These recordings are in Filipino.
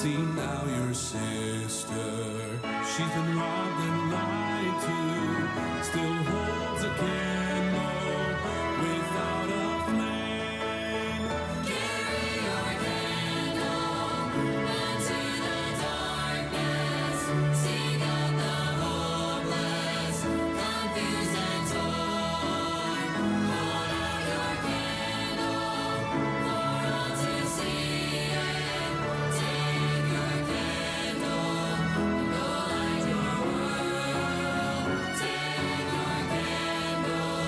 See now your sister, she's been robbed and lied to, still holds a candle without a flame. Carry your candle into the darkness. Seek out the hopeless, confused and torn. Hold out your candle for all to see it. Take your candle and go light your world. Take your candle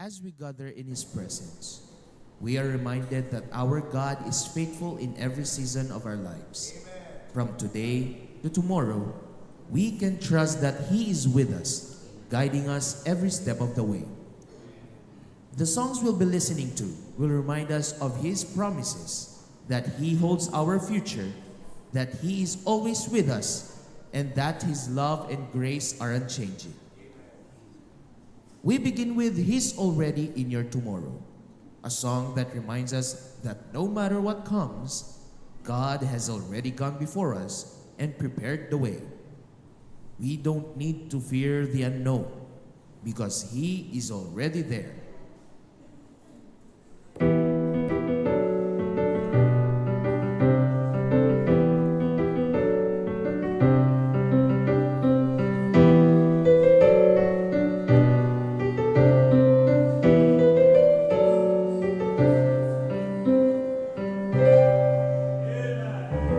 As we gather in His presence, we are reminded that our God is faithful in every season of our lives. From today to tomorrow, we can trust that He is with us, guiding us every step of the way. The songs we'll be listening to will remind us of His promises, that He holds our future, that He is always with us, and that His love and grace are unchanging. We begin with He's Already in Your Tomorrow, a song that reminds us that no matter what comes, God has already gone before us and prepared the way. We don't need to fear the unknown because He is already there.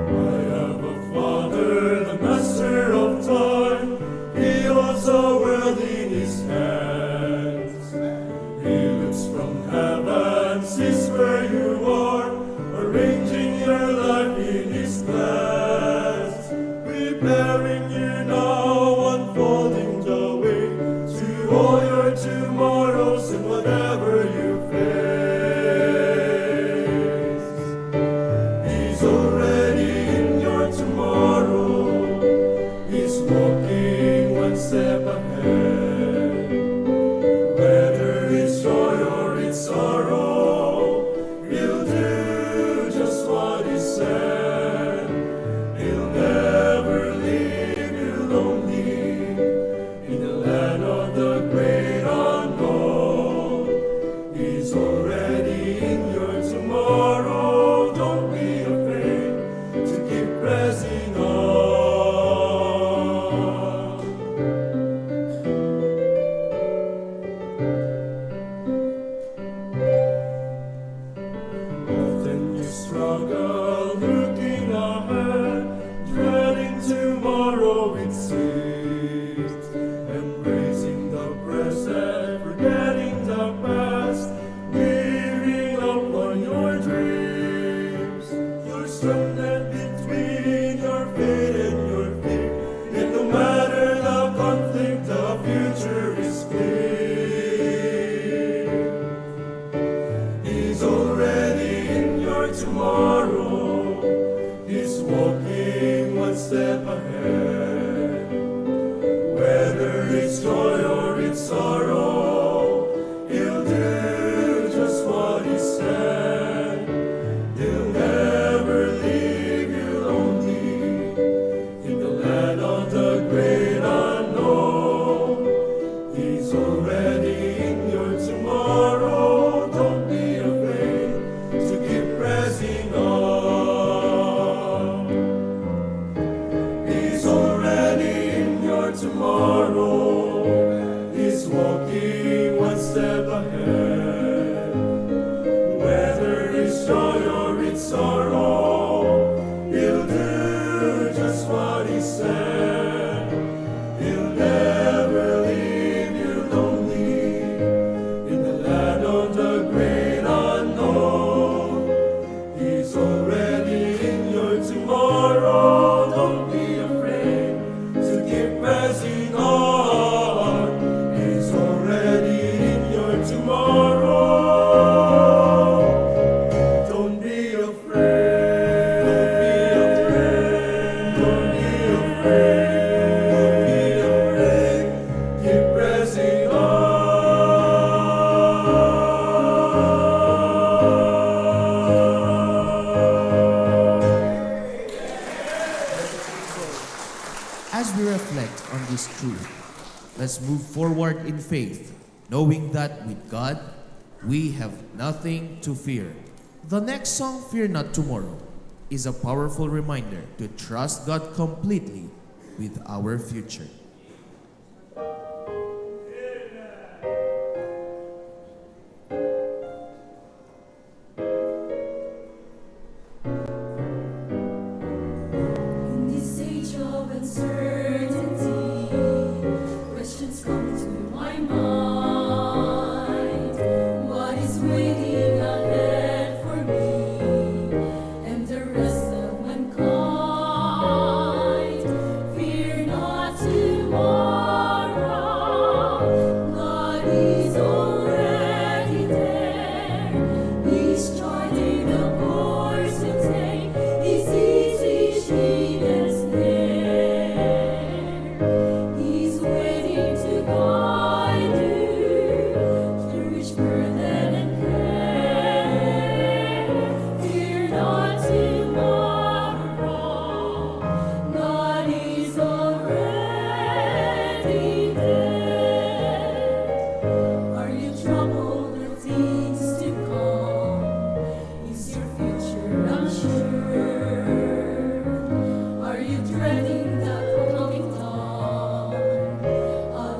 I have a Father, the Master of time. He holds the world in His hands. He looks from heaven, sees where you are, arranging your life in His plans, preparing you now, unfolding the way to all your tomorrows and whatever you face. He's already in your tomorrow. He's walking one step ahead. Whether it's joy or it's sorrow, He'll do just what He said. He'll never leave you lonely in the land of the great unknown. He's already in your tomorrow. Don't be afraid to keep pressing on. Often you struggle looking ahead, dreading tomorrow it seems, embracing the present, forgetting the past, giving up on your dreams. You're stranded between your faith and your fear, and no matter the conflict, the future is clear. He's already in your tomorrow. He's walking one step ahead. Whether it's joy or it's sorrow, He'll do just what He said. He'll never leave you lonely in the land of the great unknown. He's already in your tomorrow. Don't be afraid to keep pressing on. He's already in your tomorrow. He's walking one step ahead. Whether it's joy or it's sorrow, He'll do just what He said. He'll never leave you lonely in the land of the great unknown. He's already in your tomorrow. Don't be afraid to keep pressing on. He's already in your tomorrow. Don't be afraid. Don't be afraid. Don't be afraid. Keep pressing on. As we reflect on this truth, let's move forward in faith, knowing that with God, we have nothing to fear. The next song, Fear Not Tomorrow, is a powerful reminder to trust God completely with our future. In this age of uncertainty, questions come to my mind.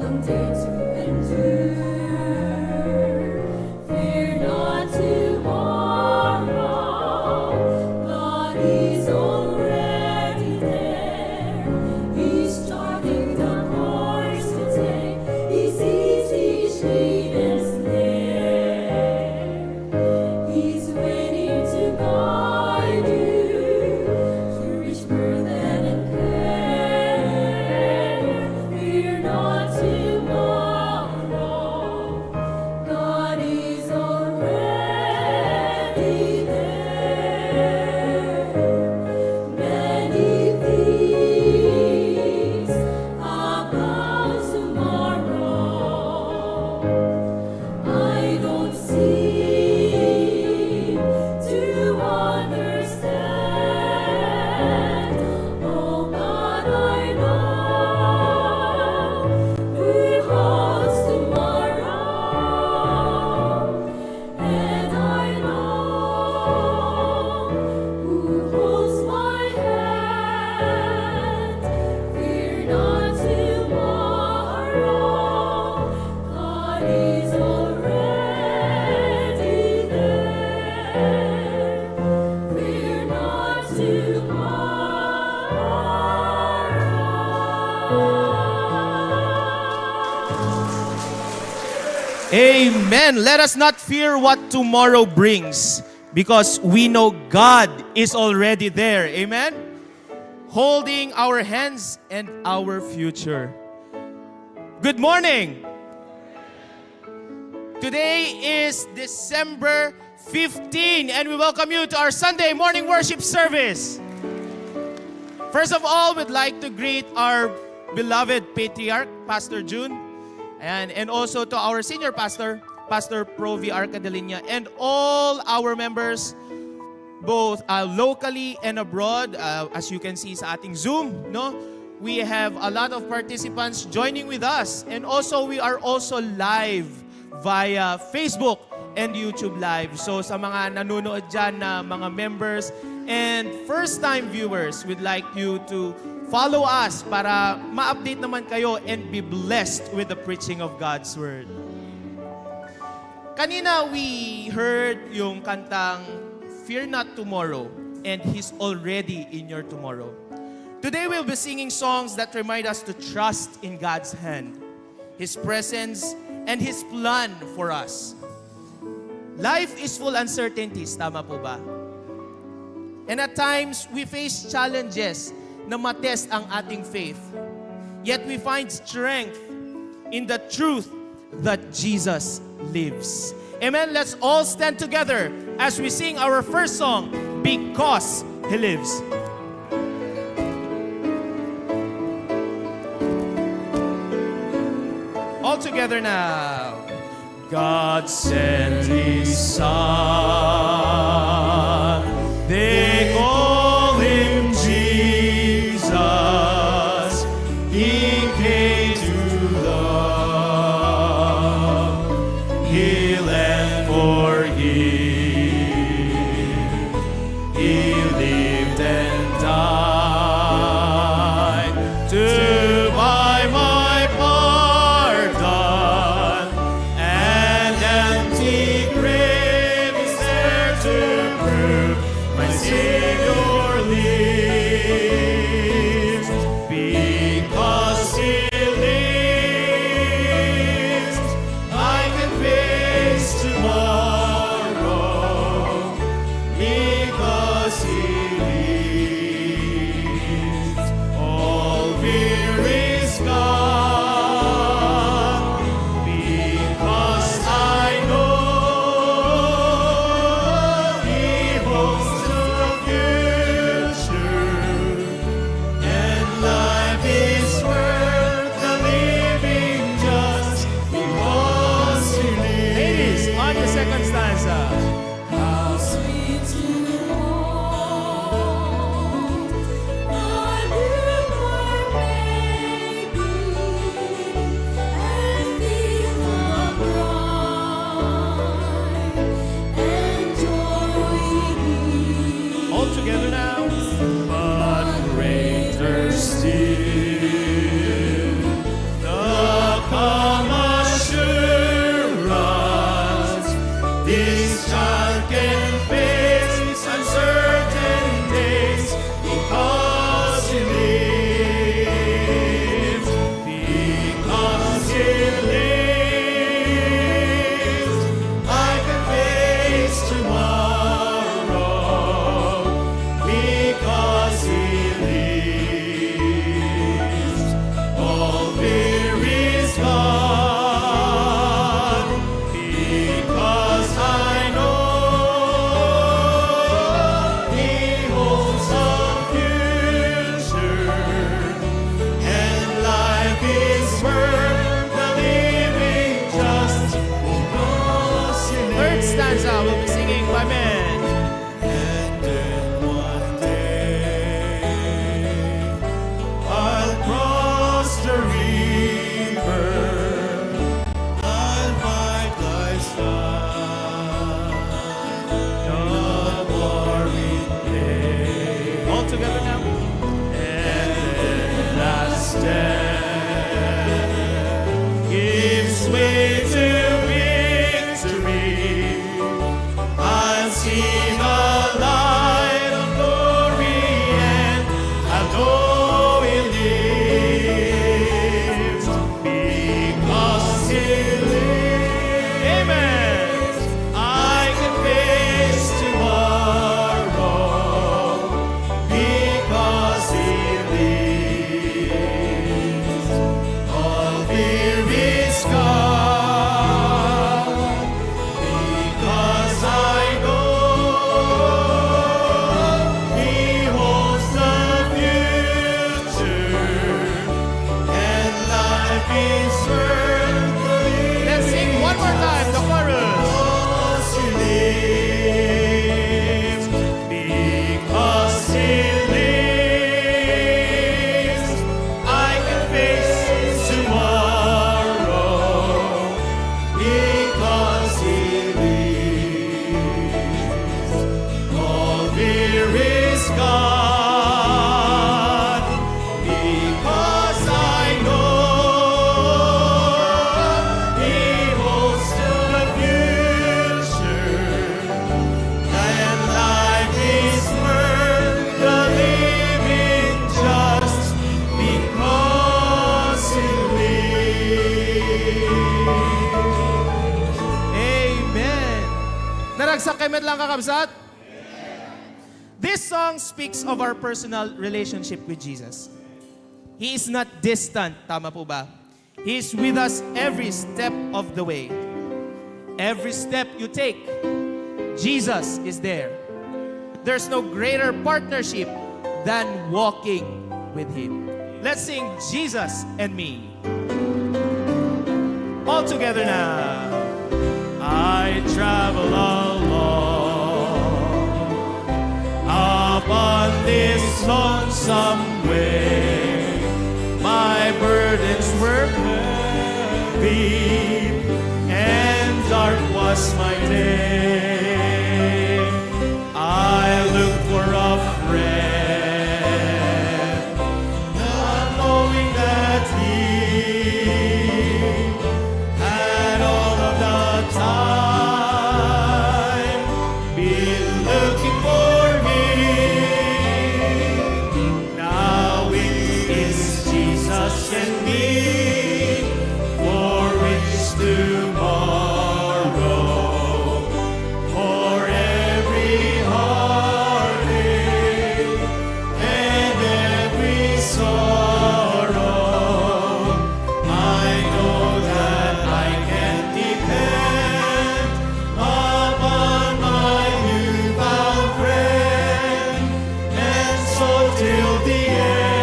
someday to endure. Fear not tomorrow, God is already there. He's charting the course to take. He sees each need and snare. He's waiting to guide you through each burden and care. Fear not tomorrow, God is already there. Many things about tomorrow I don't seem to understand. Oh, but I know who holds tomorrow, and I know who holds my hand. Fear not tomorrow, God is already there. Fear not tomorrow. Amen. Let us not fear what tomorrow brings because we know God is already there. Amen. Holding our hands and our future. Good morning. Today is December 15 and we welcome you to our Sunday morning worship service. First of all, we'd like to greet our beloved patriarch, Pastor June, and also to our senior pastor, Pastor Provi Arcadelinia, and all our members, both locally and abroad. As you can see sa ating Zoom, no? We have a lot of participants joining with us. And also, we are also live via Facebook and YouTube Live. So sa mga nanonood dyan na mga members and first-time viewers, we'd like you to follow us para ma-update naman kayo and be blessed with the preaching of God's Word. Kanina we heard yung kantang Fear Not Tomorrow and He's already in your tomorrow. Today we'll be singing songs that remind us to trust in God's hand, His presence, and His plan for us. Life is full uncertainties, tama po ba? And at times, we face challenges na matest ang ating faith. Yet we find strength in the truth that Jesus lives. Amen? Let's all stand together as we sing our first song, Because He Lives. All together now. God sent His Son. They call Him Jesus. He came to love, heal and forgive. He lived and died to buy my pardon. An empty grave is there to prove my Savior lives. Because He lives, I can face tomorrow. He lives. Amen. I can face tomorrow because He lives. All fear is gone because I know He holds the future and life is worth living. Let's sing one more time, the chorus. Because He lives, because He lives, I can face tomorrow. Because He lives, all fear is gone. Because I know He holds the future, and life is worth the living just because He lives. Amen. Naragsak kay lang kakabsat? This song speaks of our personal relationship with Jesus. He is not distant, tama po ba? He is with us every step of the way. Every step you take, Jesus is there. There's no greater partnership than walking with Him. Let's sing Jesus and Me. All together now. I travel alone upon this lonesome way. My burdens were heavy and dark was my day. I looked for a friend, not knowing that He had all of the time been looking for me. Now it is Jesus and me, for which tomorrow, for every heartache and every sorrow, I know that I can depend upon my newfound friend, and so till the end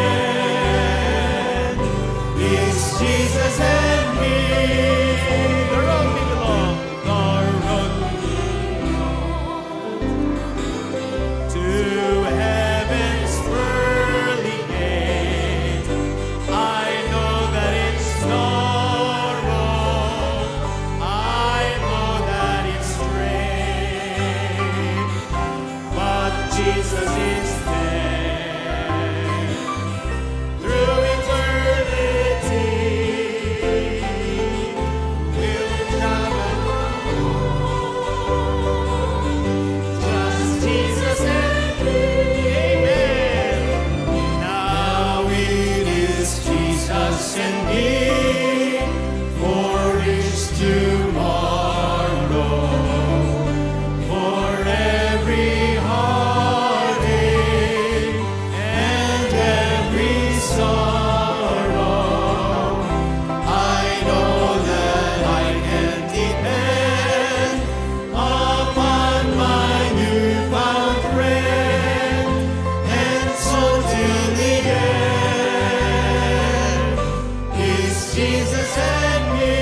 is Jesus and me. The road we belong, the road to heaven's pearly gate. I know that it's narrow, I know that it's straight, but Jesus is there through eternity. We'll travel just Jesus and me. Amen. Now it is Jesus and me, for each tomorrow, for every heartache and every sorrow. I know that I can depend upon my newfound friend, and so till the end is Jesus and me.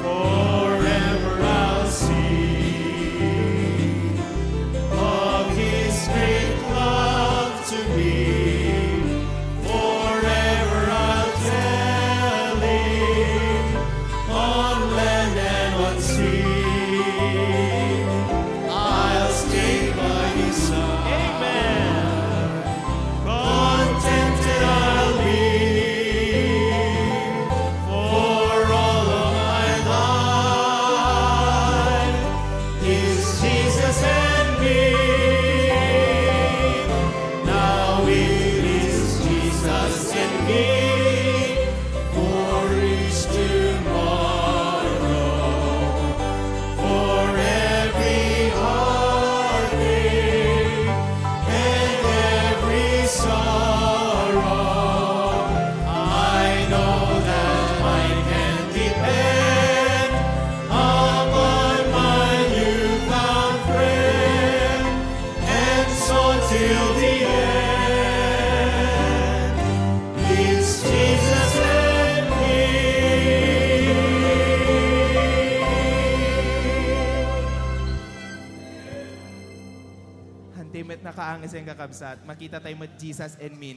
Forever I'll sing of His great love to me. Forever I'll tell Him on land and on sea. I'll stay by His side. Amen. Contented I'll be kaangis yung kakabsat. Makita tayo mo Jesus and me.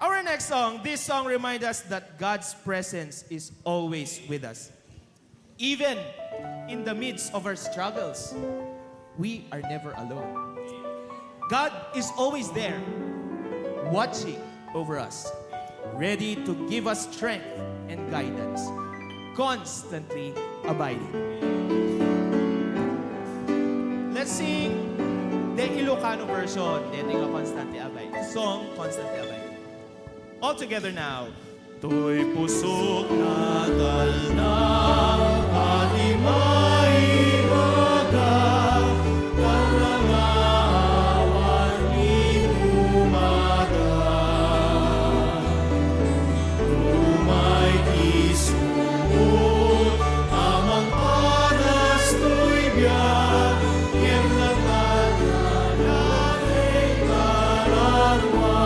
Our next song, this song reminds us that God's presence is always with us. Even in the midst of our struggles, we are never alone. God is always there, watching over us, ready to give us strength and guidance, constantly abiding. Let's sing the Ilocano version. Dito yung Constantly Abiding. Song, Constantly Abiding. All together now. To'y pusok na dalna at imay baga karangawan ni umaga. Umay isuot amang panas to'y biyak yang natanalay kararwa.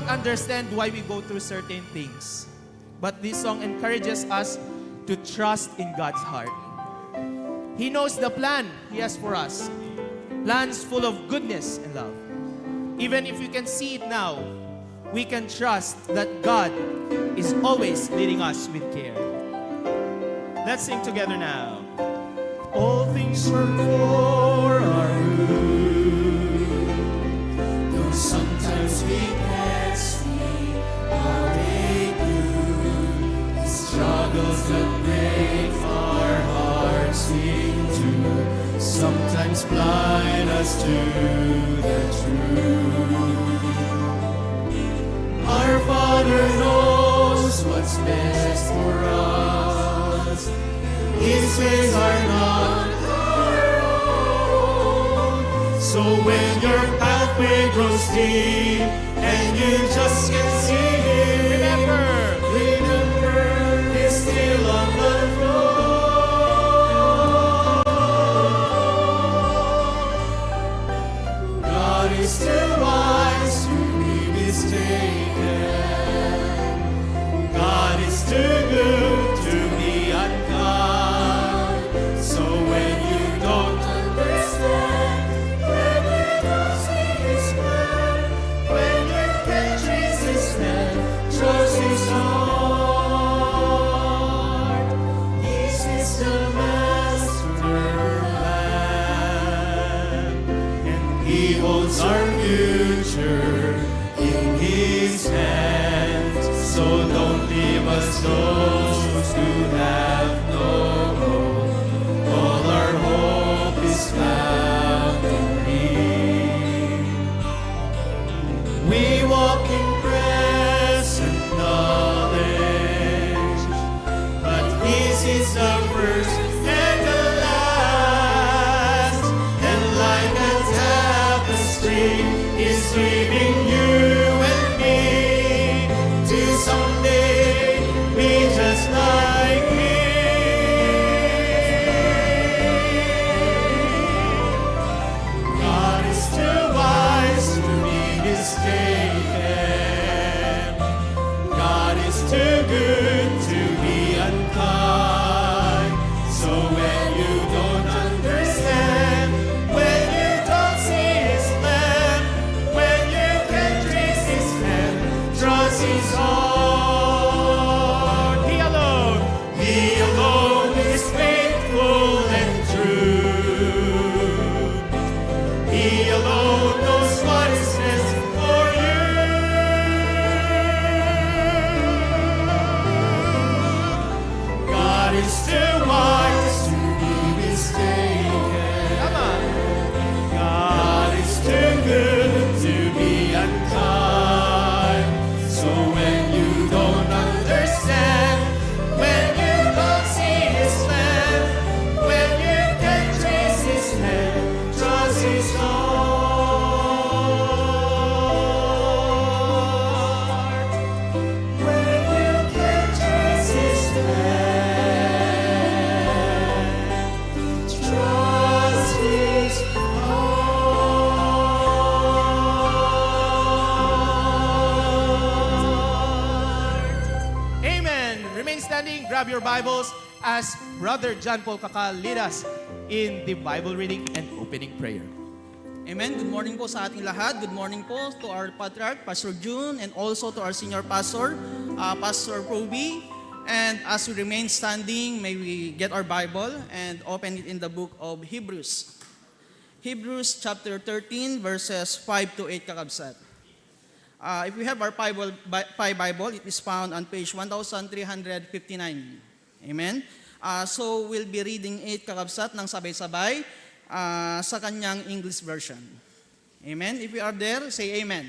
Understand why we go through certain things. But this song encourages us to trust in God's heart. He knows the plan He has for us. Plans full of goodness and love. Even if we can see it now, we can trust that God is always leading us with care. Let's sing together now. All things work for our good. Though sometimes we can't see how they do. The struggles that break our hearts sing to sometimes blind us to the truth. Our Father knows what's best for us. His ways are not our own. So when your pathway grows deep and you just can't see Him, remember He's still on the throne. God is too wise to be mistaken. God is too good to be unkind. So when you don't understand, when you don't see His plan, when you can't trace His hand, trust His heart. He's the master plan, and He holds our future in His hands. So don't leave us those who have no hope. All our hope is found in Him. We walk in present knowledge, but His is the first and the last. And like a tapestry, He's weaving you and me to someday be just like Him. God is too wise to be mistaken. God is too good to be unkind. So when you don't understand, when you don't see His plan, when you can't trace His hand, trust His heart. He alone is faithful and true. He alone knows what is best for you. God is too wise to be mistaken. God is too good to be unkind. So when you don't understand, when you don't see His plan, when you can't trace His hand, trust His heart. When you can't trace His hand, trust His heart. Amen. Remain standing, grab your Bibles as Brother John Paul Kakal lead us in the Bible reading and opening prayer. Amen. Good morning po sa ating lahat. Good morning po to our Patriarch, Pastor June, and also to our Senior Pastor, Pastor Proby. And as we remain standing, may we get our Bible and open it in the book of Hebrews. Hebrews chapter 13, verses 5 to 8 kakabsat. If we have our Bible, it is found on page 1359. Amen. So we'll be reading it kakabsat ng sabay-sabay sa kanyang English version. Amen. If you are there, say amen.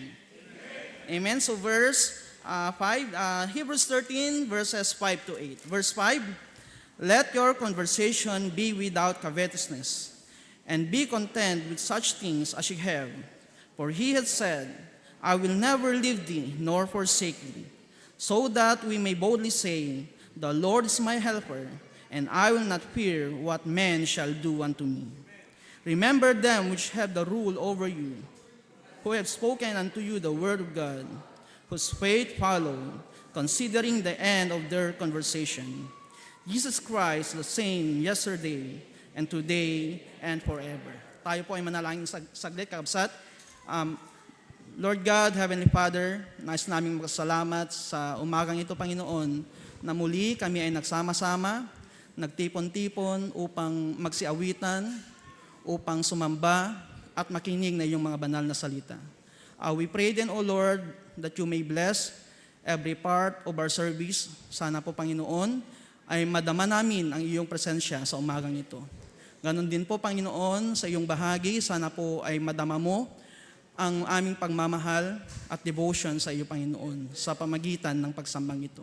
Amen. So verse 5, Hebrews 13, verses 5 to 8. Verse 5, let your conversation be without covetousness, and be content with such things as you have. For He had said, I will never leave thee nor forsake thee, so that we may boldly say, the Lord is my helper, and I will not fear what men shall do unto me. Remember them which have the rule over you, who have spoken unto you the word of God, whose faith follow, considering the end of their conversation. Jesus Christ, the same yesterday, and today, and forever. Tayo po ay manalangin saglit, kakabsat. Lord God, Heavenly Father, nais naming magsalamat sa umagang ito, Panginoon, na muli kami ay nagsama-sama, nagtipon-tipon upang magsiawitan, upang sumamba at makinig na iyong mga banal na salita. We pray then, O Lord, that you may bless every part of our service. Sana po, Panginoon, ay madama namin ang iyong presensya sa umagang ito. Ganon din po, Panginoon, sa iyong bahagi, sana po ay madama mo ang aming pagmamahal at devotion sa iyo, Panginoon, sa pamagitan ng pagsambang ito.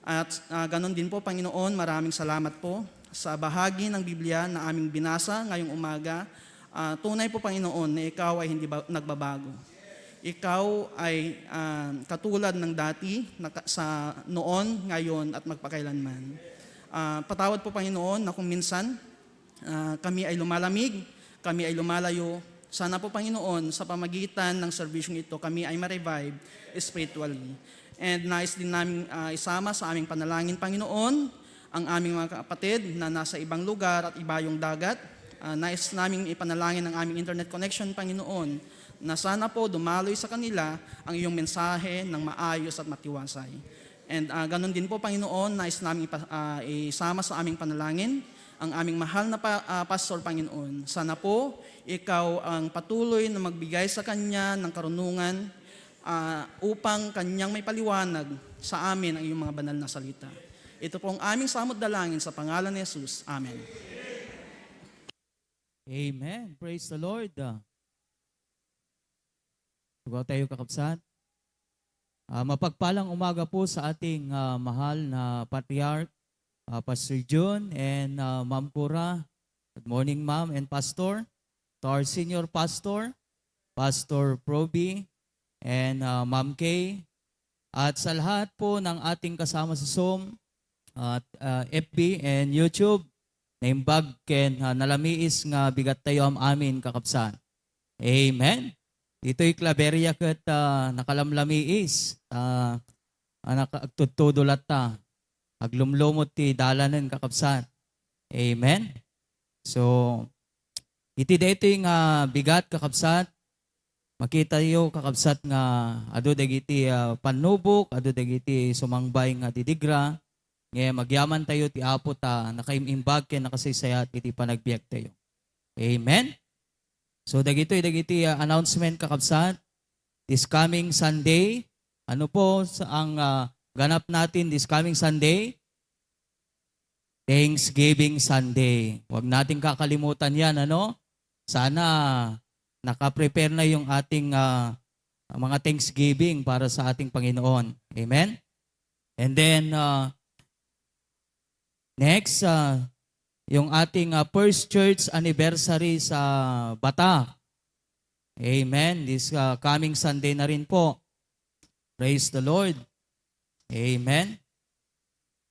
At ganon din po, Panginoon, maraming salamat po sa bahagi ng Biblia na aming binasa ngayong umaga, tunay po Panginoon na ikaw ay hindi nagbabago. Ikaw ay katulad ng dati sa noon, ngayon at magpakailanman. Patawad po Panginoon na kung minsan kami ay lumalamig, kami ay lumalayo. Sana po Panginoon sa pamagitan ng serbisyong ito kami ay ma-revive spiritually. And nais din namin isama sa aming panalangin, Panginoon, ang aming mga kapatid na nasa ibang lugar at iba yung dagat. Nais namin ipanalangin ang aming internet connection, Panginoon, na sana po dumaloy sa kanila ang iyong mensahe ng maayos at matiwasay. And ganun din po, Panginoon, nais namin isama sa aming panalangin ang aming mahal na pastor, Panginoon. Sana po, ikaw ang patuloy na magbigay sa kanya ng karunungan upang kanyang may paliwanag sa amin ang iyong mga banal na salita. Ito po ang aming samot dalangin sa pangalan ni Jesus. Amen. Amen. Praise the Lord. Sugaw tayo kakapsat. Mapagpalang umaga po sa ating mahal na Patriarch, Pastor June and Ma'am Cora. Good morning, Ma'am and Pastor. To our senior pastor, Pastor Proby, and Ma'am Kay. At sa lahat po ng ating kasama sa Zoom, at FB and YouTube, naimbag ken nalamiis nga bigat tayo am amin kakapsan. Amen. Dito'y klaberya ket nakalamlamiis. Nakagtutudulat ta. Aglumlumot ti dalanen kakapsan. Amen. So, iti daytoy nga bigat kakapsan. Makita yo kakabsat nga adu dagiti panubok, adu dagiti sumangbay nga didigra. Ngayon magyaman tayo ti apo ta nakaimimbag ken nakasaysayat iti panagbiag tayo. Amen. So dagiti announcement kakabsat this coming Sunday. Ano po ang ganap natin this coming Sunday? Thanksgiving Sunday. Huwag nating kakalimutan yan, ano? Sana naka-prepare na yung ating mga Thanksgiving para sa ating Panginoon. Amen? And then, next, yung ating first church anniversary sa Bata. Amen? This coming Sunday na rin po. Praise the Lord. Amen?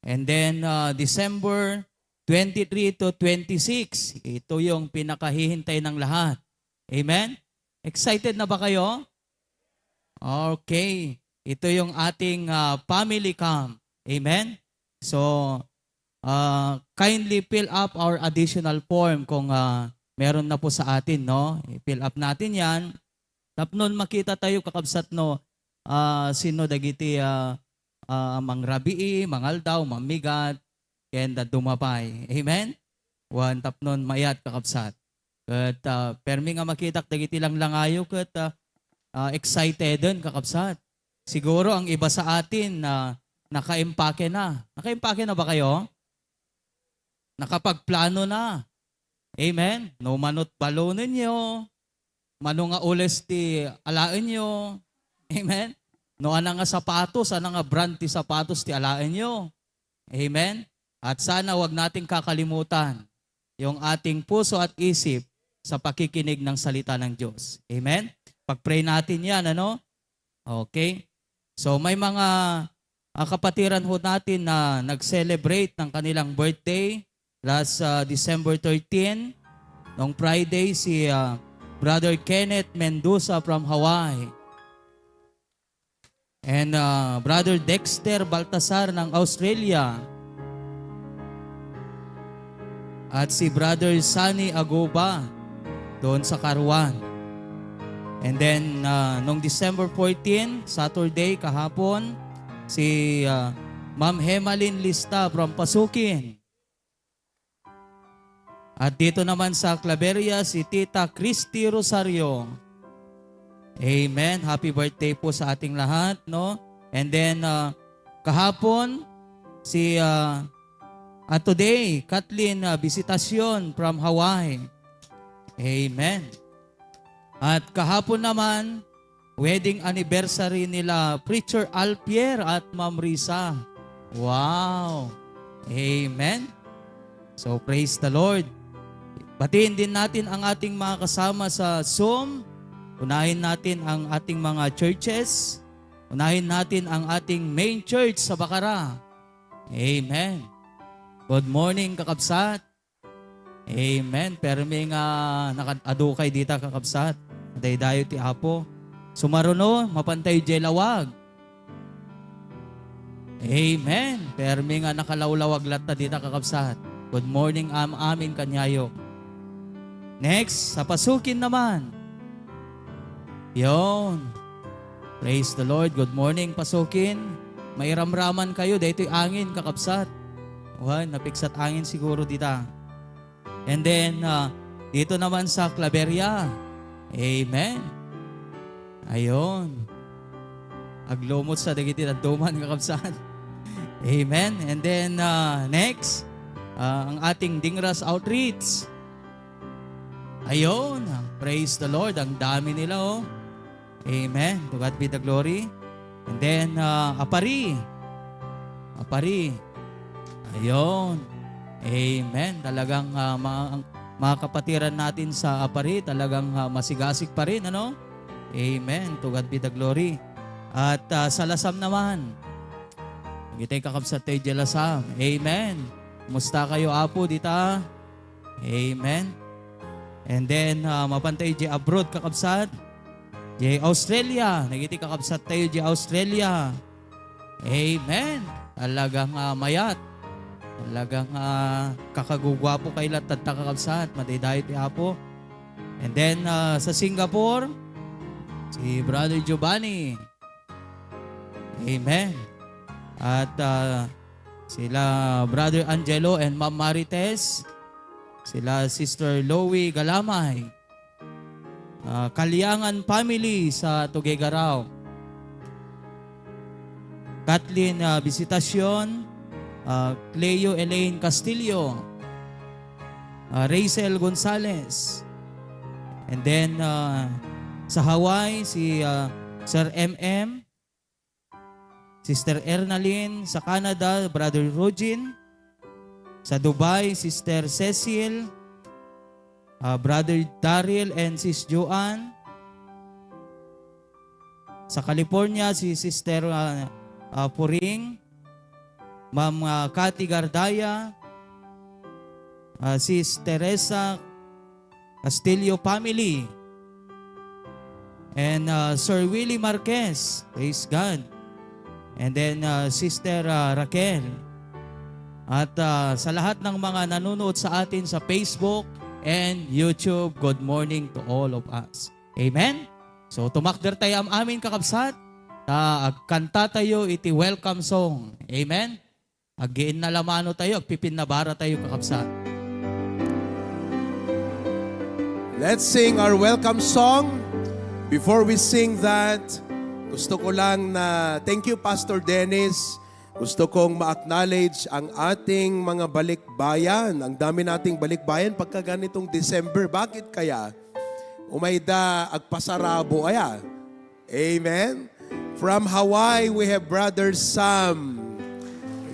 And then, December 23 to 26. Ito yung pinakahihintay ng lahat. Amen? Excited na ba kayo? Okay. Ito yung ating family camp. Amen? So, kindly fill up our additional form kung meron na po sa atin, no? I-fill up natin yan. Tapnon makita tayo kakabsat, no? Sino dagiti mangrabii, mangaldaw, mamigat, and dumapay. Amen? Wan tapnon mayat kakabsat. Kat permi nga makitak dagiti lang langayo kat excited din kakabsat. Siguro ang iba sa atin na nakaimpake na. Nakaimpake na ba kayo? Nakapagplano na. Amen? No manot balonin nyo. Mano nga ules ti alain nyo. Amen? No ana nga sapatos, ana nga brand ti sapatos ti alain nyo. Amen? At sana wag nating kakalimutan yung ating puso at isip sa pakikinig ng salita ng Diyos. Amen? Pag-pray natin yan, ano? Okay? So may mga kapatiran ho natin na nag-celebrate ng kanilang birthday last December 13. Noong Friday, si Brother Kenneth Mendoza from Hawaii. And Brother Dexter Baltasar ng Australia. At si Brother Sunny Agoba doon sa Karuan. And then, noong December 14, Saturday, kahapon, si Ma'am Hemalin Lista from Pasukin. At dito naman sa Claveria, si Tita Christy Rosario. Amen. Happy birthday po sa ating lahat, no? And then, kahapon, si today, Kathleen Visitasyon from Hawaii. Amen. At kahapon naman, wedding anniversary nila Preacher Alpier at Ma'am Risa. Wow. Amen. So praise the Lord. Batiin din natin ang ating mga kasama sa Zoom. Unahin natin ang ating mga churches. Unahin natin ang ating main church sa Bacara. Amen. Good morning, kakabsat. Amen. Pero may nga nakadukay dito, kakabsat. Daydayo ti Apo. Sumaruno, mapantay jay lawag. Amen. Pero may nga nakalawlawag latta dito, kakabsat. Good morning, amin kanyayo. Next, sa pasukin naman. Yon. Praise the Lord. Good morning, pasukin. May ramraman kayo. Dito'y angin, kakabsat. Napiksat angin siguro dito. And then, dito naman sa Claveria. Amen. Ayon. Aglumot sa dagiti na duman, kakabsat. Amen. And then, next, ang ating Dingras Outreach. Ayon. Praise the Lord. Ang dami nila, oh. Amen. To God be the glory. And then, Apari. Apari. Ayon. Amen. Talagang mga kapatiran natin sa Apari, talagang masigasig pa rin, ano? Amen. To God be the glory. At sa Lasam naman, ngitay kakabsat tayo dyan Lasam. Amen. Kumusta kayo, Apo, dita? Amen. And then, mapantay dyan abroad, kakabsat. Dyan Australia. Nagiti kakabsat tayo dyan Australia. Amen. Talagang mayat. Talagang kakagugwapo kay lahat kakabsat. Madaydayo ti Apo. And then, sa Singapore, si Brother Giovanni. Amen. At sila Brother Angelo and Ma'am Marites. Sila Sister Loie Galamay. Kalyangan family sa Tuguegarao. Kathleen Visitasyon. Cleo Elaine Castillo. Rachel Gonzalez. And then sa Hawaii, si Sir MM. Sister Ernaline. Sa Canada, Brother Rogin. Sa Dubai, Sister Cecil. Brother Daryl and Sis Joanne. Sa California, si Sister Puring. Ma'am Cathy Gardaya. Sis Teresa Castillo family. And Sir Willie Marquez. Praise God. And then Sister Raquel. At sa lahat ng mga nanonood sa atin sa Facebook and YouTube, good morning to all of us. Amen? So tumakder tayo am amin kakabsat. Kanta tayo iti welcome song. Amen? Agiin na lamano tayo, agpipin na bara tayo kakabsat. Let's sing our welcome song. Before we sing that, gusto ko lang na thank you Pastor Dennis. Gusto kong ma-acknowledge ang ating mga balikbayan. Ang dami nating balikbayan pagka ganitong December. Bakit kaya? Umayda agpasarabo aya. Amen? From Hawaii, we have Brother Sam.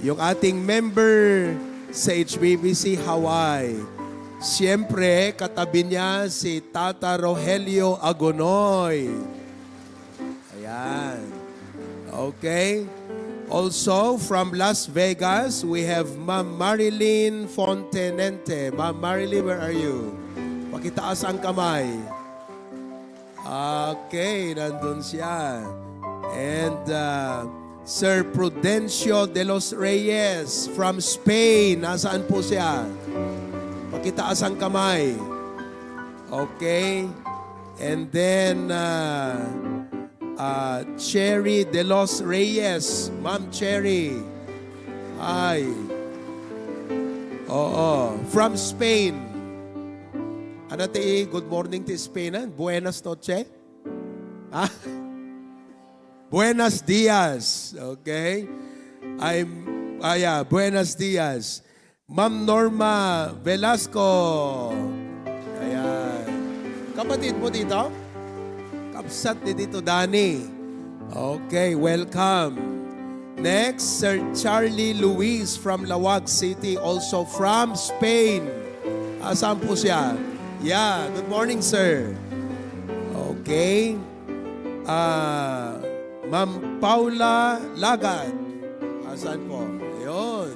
Yung ating member sa HBBC Hawaii. Siyempre, katabi niya si Tata Rogelio Agonoy. Ayan. Okay. Also, from Las Vegas, we have Ma'am Marilyn Fontenente. Ma'am Marilyn, where are you? Pakitaas ang kamay. Okay, nandun siya. And Sir Prudencio de los Reyes from Spain. Nasaan po siya? Pakitaas ang kamay. Okay. And then, Cherry de los Reyes. Ma'am Cherry. Hi. Oo. From Spain. Ano ti? Good morning ti Spain. Buenas noche. Ah? Buenos dias. Okay. Buenos dias. Ma'am Norma Velasco. Ayan. Kapatid mo dito? Kapsat ni Tito Dani. Okay, welcome. Next, Sir Charlie Luis from Lawag City, also from Spain. Saan po siya? Yeah, good morning, sir. Okay. Ma'am Paula Lagad. Saan po? Ayun.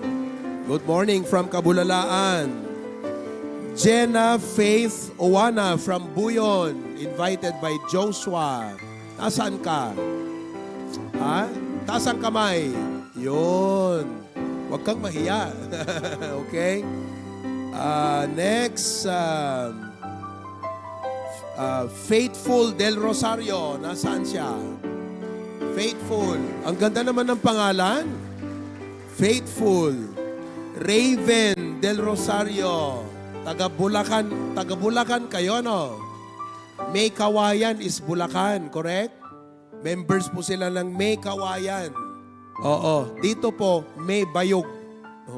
Good morning from Kabulalaan. Jenna Faith Owana from Buyon, invited by Joshua. Nasaan ka? Ha? Taas ang kamay. Yun. Huwag kang mahiya. Okay? Next, Faithful Del Rosario. Nasaan siya? Faithful. Ang ganda naman ng pangalan. Faithful. Raven Del Rosario. Taga Bulacan kayo, no? May Kawayan is Bulacan, correct? Members po sila ng May Kawayan. Oo. Dito po, May Bayog.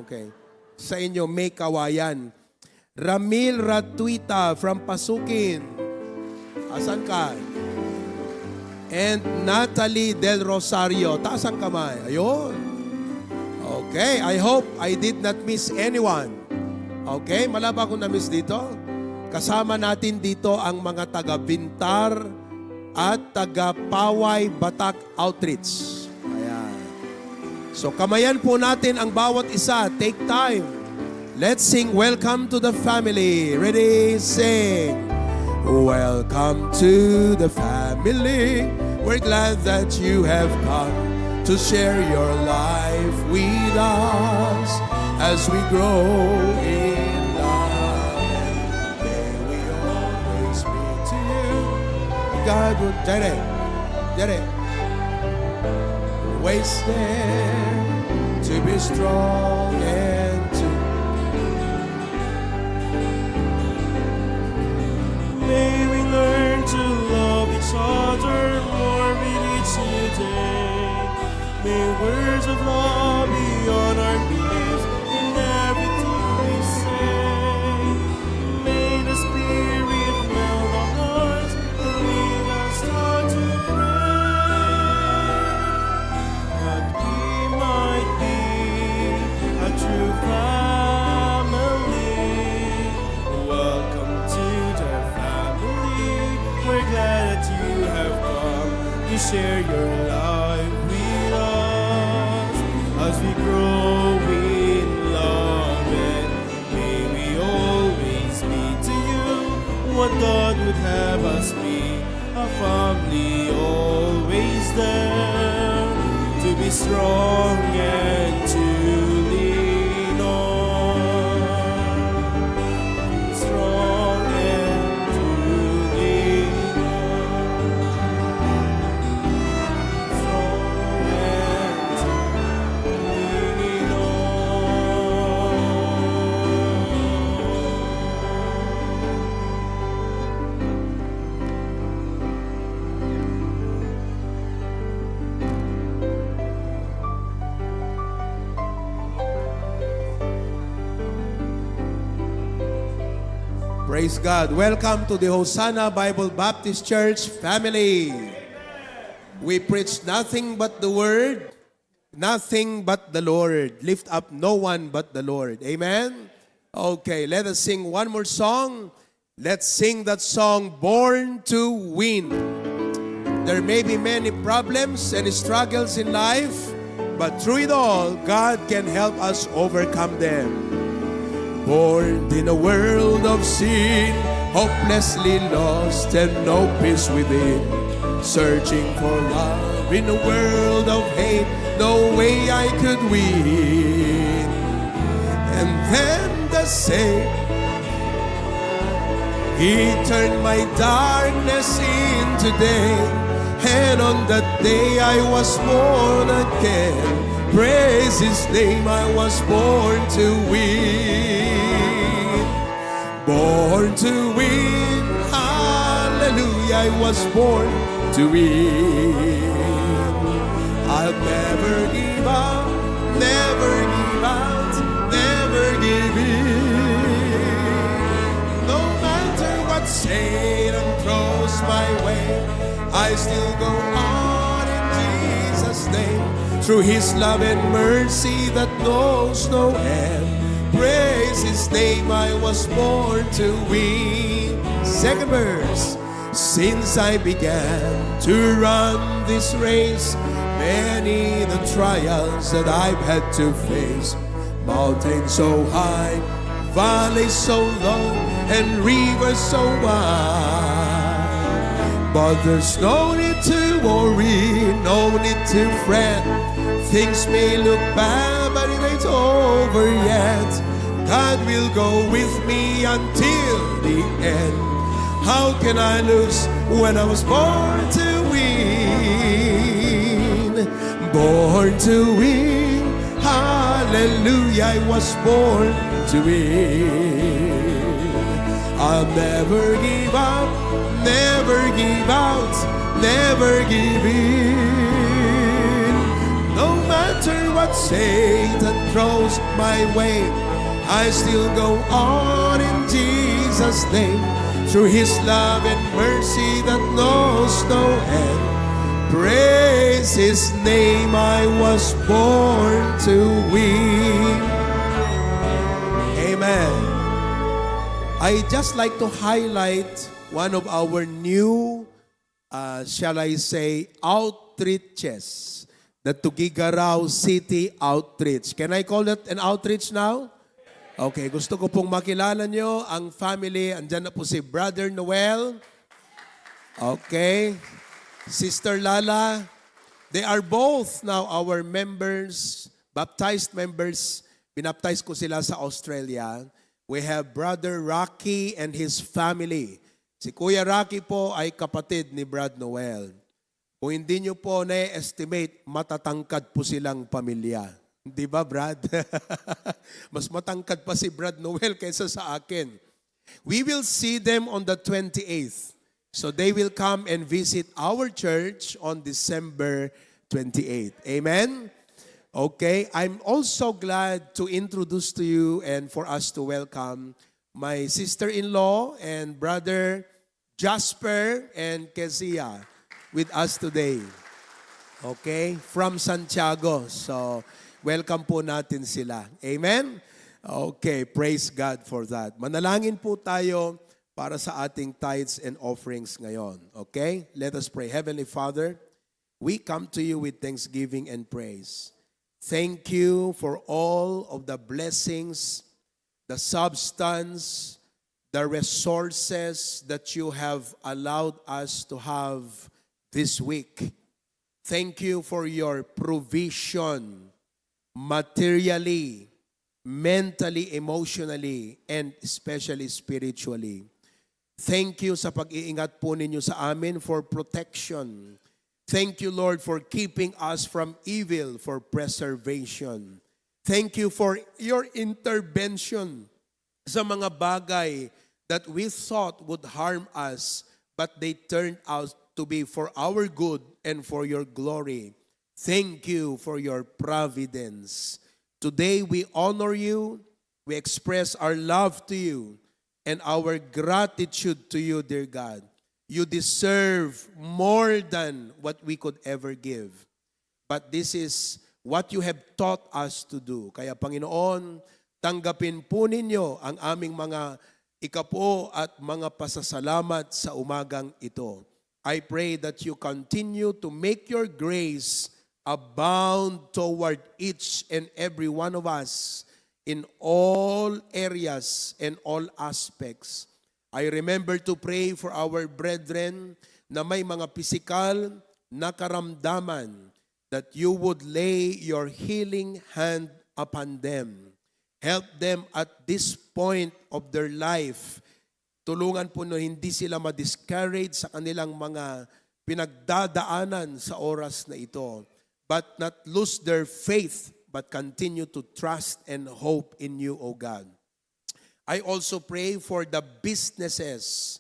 Okay. Sa inyo, May Kawayan. Ramil Ratuita from Pasukin. Asan ka? And Natalie Del Rosario. Taas ang kamay. Ayun. Okay. I hope I did not miss anyone. Okay. Malaba ko na-miss dito. Kasama natin dito ang mga taga-Bintar at taga-Paway Batak Outreach. Ayan. So kamayan po natin ang bawat isa. Take time. Let's sing Welcome to the Family. Ready? Sing. Welcome to the family. We're glad that you have come to share your life with us as we grow in love. May we always be to you. God would Jere. Always there to be strong and to May we learn to love each other more with each new day. May words of love be on our lips in everything we say. May the Spirit melt our hearts and lead us start to pray. That we might be a true family. Welcome to the family. We're glad that you have come to share your life with us as we grow in love. And may we always be to you what God would have us be, a family always there to be strong and to lean on. Strong and to lean on. Strong and to lean on. Praise God. Welcome to the Hosanna Bible Baptist Church family. We preach nothing but the Word, nothing but the Lord. Lift up no one but the Lord. Amen? Okay, let us sing one more song. Let's sing that song, Born to Win. There may be many problems and struggles in life, but through it all, God can help us overcome them. Born in a world of sin, hopelessly lost and no peace within. Searching for love in a world of hate, no way I could win. And then the same, He turned my darkness into day. And on that day I was born again. Praise His name, I was born to win. Born to win, hallelujah, I was born to win. I'll never give up, never give out, never give in. No matter what Satan throws my way, I still go on in Jesus' name. through His love and mercy that knows no end. Praise His name, I was born to win. Second verse. Since I began to run this race, many the trials that I've had to face. Mountains so high, valleys so low, and rivers so wide. But there's no need to worry, no need to fret. Things may look bad, but it ain't over yet. God will go with me until the end. How can I lose when I was born to win? Born to win. Hallelujah, I was born to win. I'll never give up, never give out, never give in. No matter what Satan throws my way, I still go on in Jesus' name. Through His love and mercy that knows no end. Praise His name, I was born to win. Amen. I just like to highlight one of our new, shall I say, outreaches. The Tugigaraw City Outreach. Can I call it an outreach now? Okay, gusto ko pong makilala nyo ang family. Andyan na po si Brother Noel. Okay. Sister Lala. They are both now our members, baptized members. Binaptize ko sila sa Australia. We have Brother Rocky and his family. Si Kuya Rocky po ay kapatid ni Brad Noel. Kung hindi nyo po na-estimate, matatangkad po silang pamilya. Di ba, Brad? Mas matangkad pa si Brad Noel kaysa sa akin. We will see them on the 28th. So they will come and visit our church on December 28th. Amen? Okay. I'm also glad to introduce to you and for us to welcome my sister-in-law and brother Jasper and Kezia with us today. Okay? From Santiago. So, welcome po natin sila. Amen? Okay, praise God for that. Manalangin po tayo para sa ating tithes and offerings ngayon. Okay? Let us pray. Heavenly Father, we come to you with thanksgiving and praise. Thank you for all of the blessings, the substance, the resources that you have allowed us to have this week. Thank you for your provision, materially, mentally, emotionally, and especially spiritually. Thank you sa pag-iingat po ninyo sa amin for protection. Thank you, Lord, for keeping us from evil, for preservation. Thank you for your intervention sa mga bagay that we thought would harm us, but they turned out to be for our good and for your glory. Thank you for your providence. Today we honor you, we express our love to you, and our gratitude to you, dear God. You deserve more than what we could ever give. But this is what you have taught us to do. Kaya Panginoon, tanggapin po ninyo ang aming mga ikapo at mga pasasalamat sa umagang ito. I pray that you continue to make your grace abound toward each and every one of us in all areas and all aspects. I remember to pray for our brethren na may mga physical na karamdaman, that you would lay your healing hand upon them. Help them at this point of their life. Tulungan po na hindi sila ma-discourage sa kanilang mga pinagdadaanan sa oras na ito. But not lose their faith, but continue to trust and hope in you, O God. I also pray for the businesses,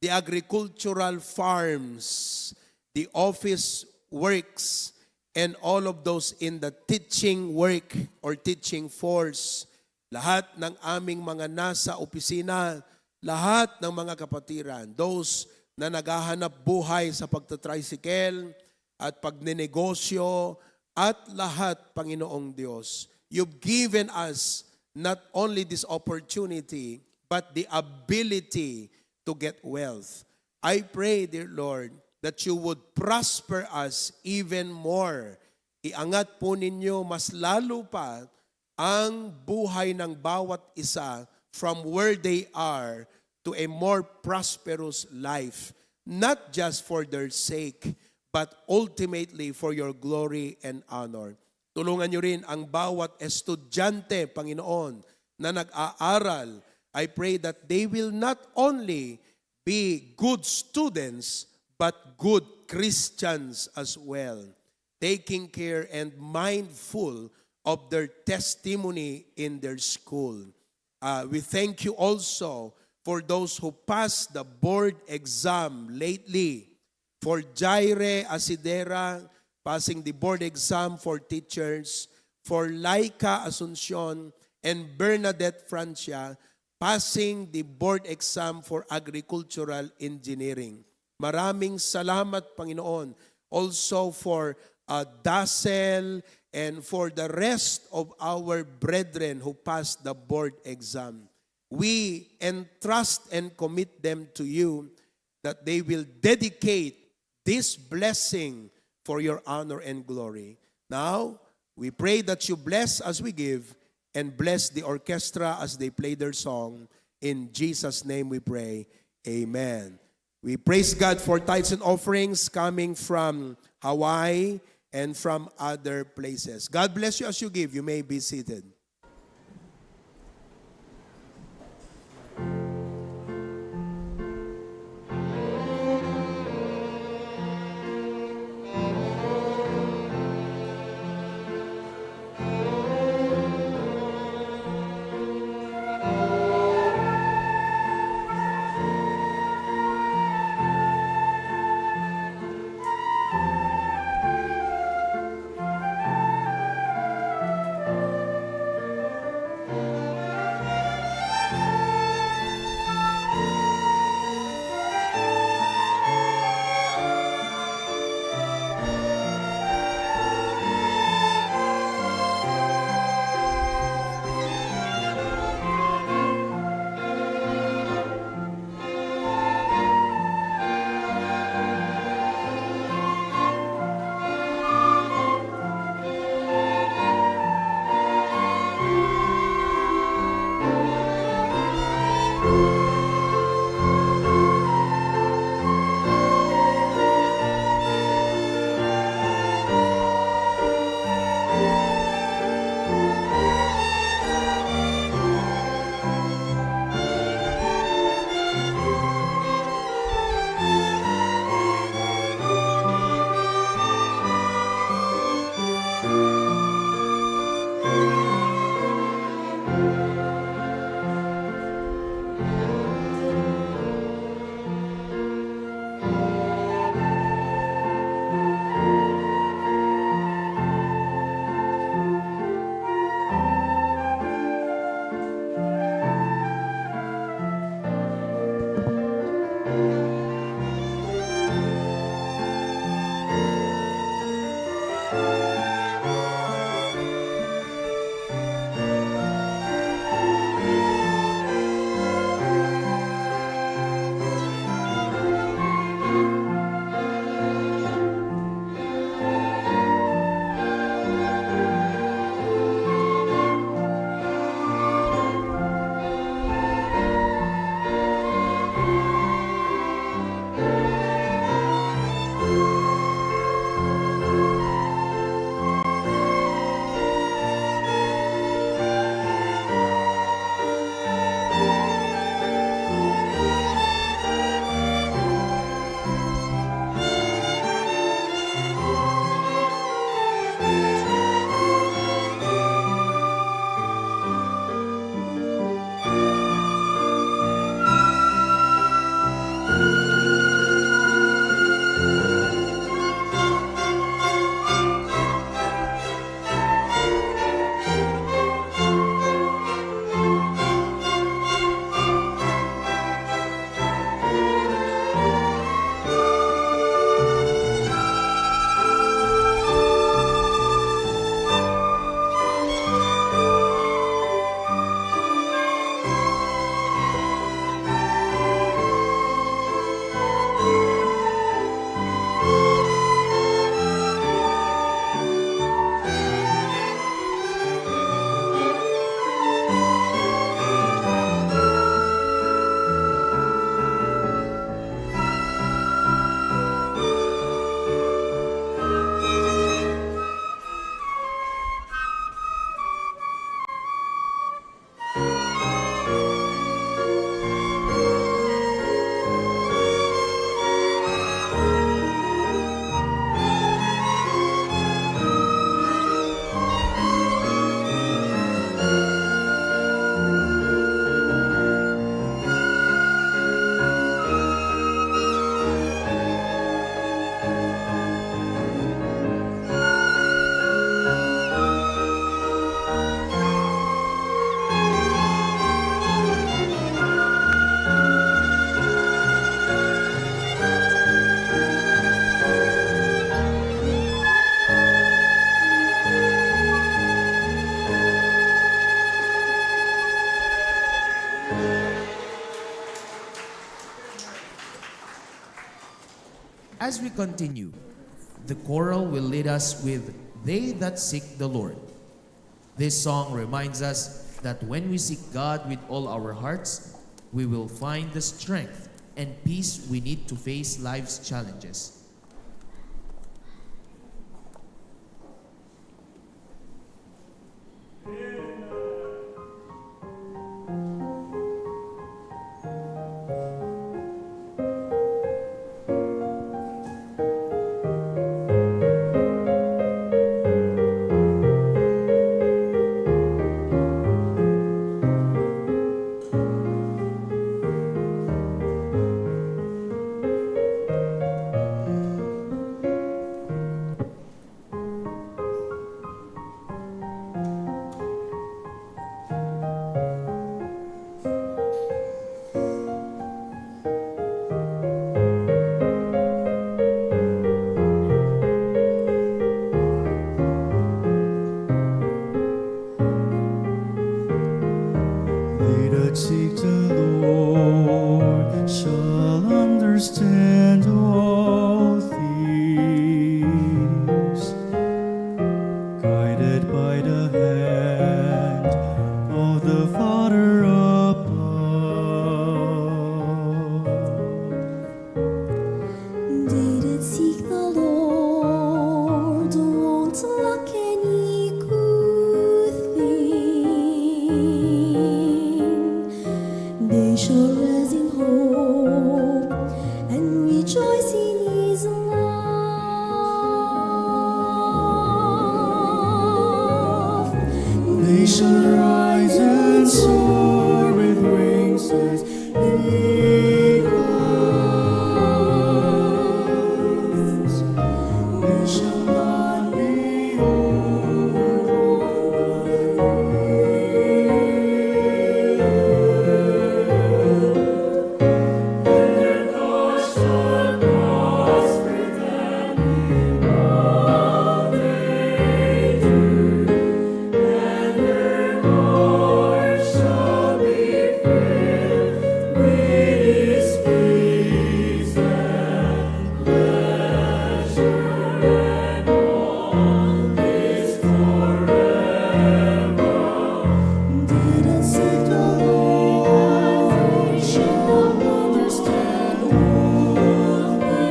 the agricultural farms, the office works, and all of those in the teaching work or teaching force. Lahat ng aming mga nasa opisina, lahat ng mga kapatiran, those na naghahanap buhay sa pagtatricycle at pagnenegosyo at lahat, Panginoong Diyos, you've given us not only this opportunity, but the ability to get wealth. I pray, dear Lord, that you would prosper us even more. Iangat po ninyo mas lalo pa ang buhay ng bawat isa from where they are to a more prosperous life, not just for their sake, but ultimately for your glory and honor. Tulungan niyo rin ang bawat estudyante, Panginoon, na nag-aaral. I pray that they will not only be good students, but good Christians as well, taking care and mindful of their testimony in their school. We thank you also for those who passed the board exam lately. For Jaire Asidera, passing the board exam for teachers. For Laika Asuncion and Bernadette Francia, passing the board exam for agricultural engineering. Maraming salamat, Panginoon. Also for Dassel and for the rest of our brethren who passed the board exam. We entrust and commit them to you that they will dedicate this blessing for your honor and glory. Now, we pray that you bless as we give and bless the orchestra as they play their song. In Jesus' name we pray. Amen. We praise God for tithes and offerings coming from Hawaii and from other places. God bless you as you give. You may be seated. As we continue, the choral will lead us with They That Seek the Lord. This song reminds us that when we seek God with all our hearts, we will find the strength and peace we need to face life's challenges. They that seek the Lord shall understand all things, guided by the hand of the Father above. They that seek the Lord won't lack any good thing. They shall rise in hope and rejoice in His love. They shall rise and soar with wings as eagles. They shall not be overwhelmed. And their cause shall prosper them in all they do. And their hearts shall be filled with His peace and pleasure, and all is forever. They that seek the Lord shall understand all things,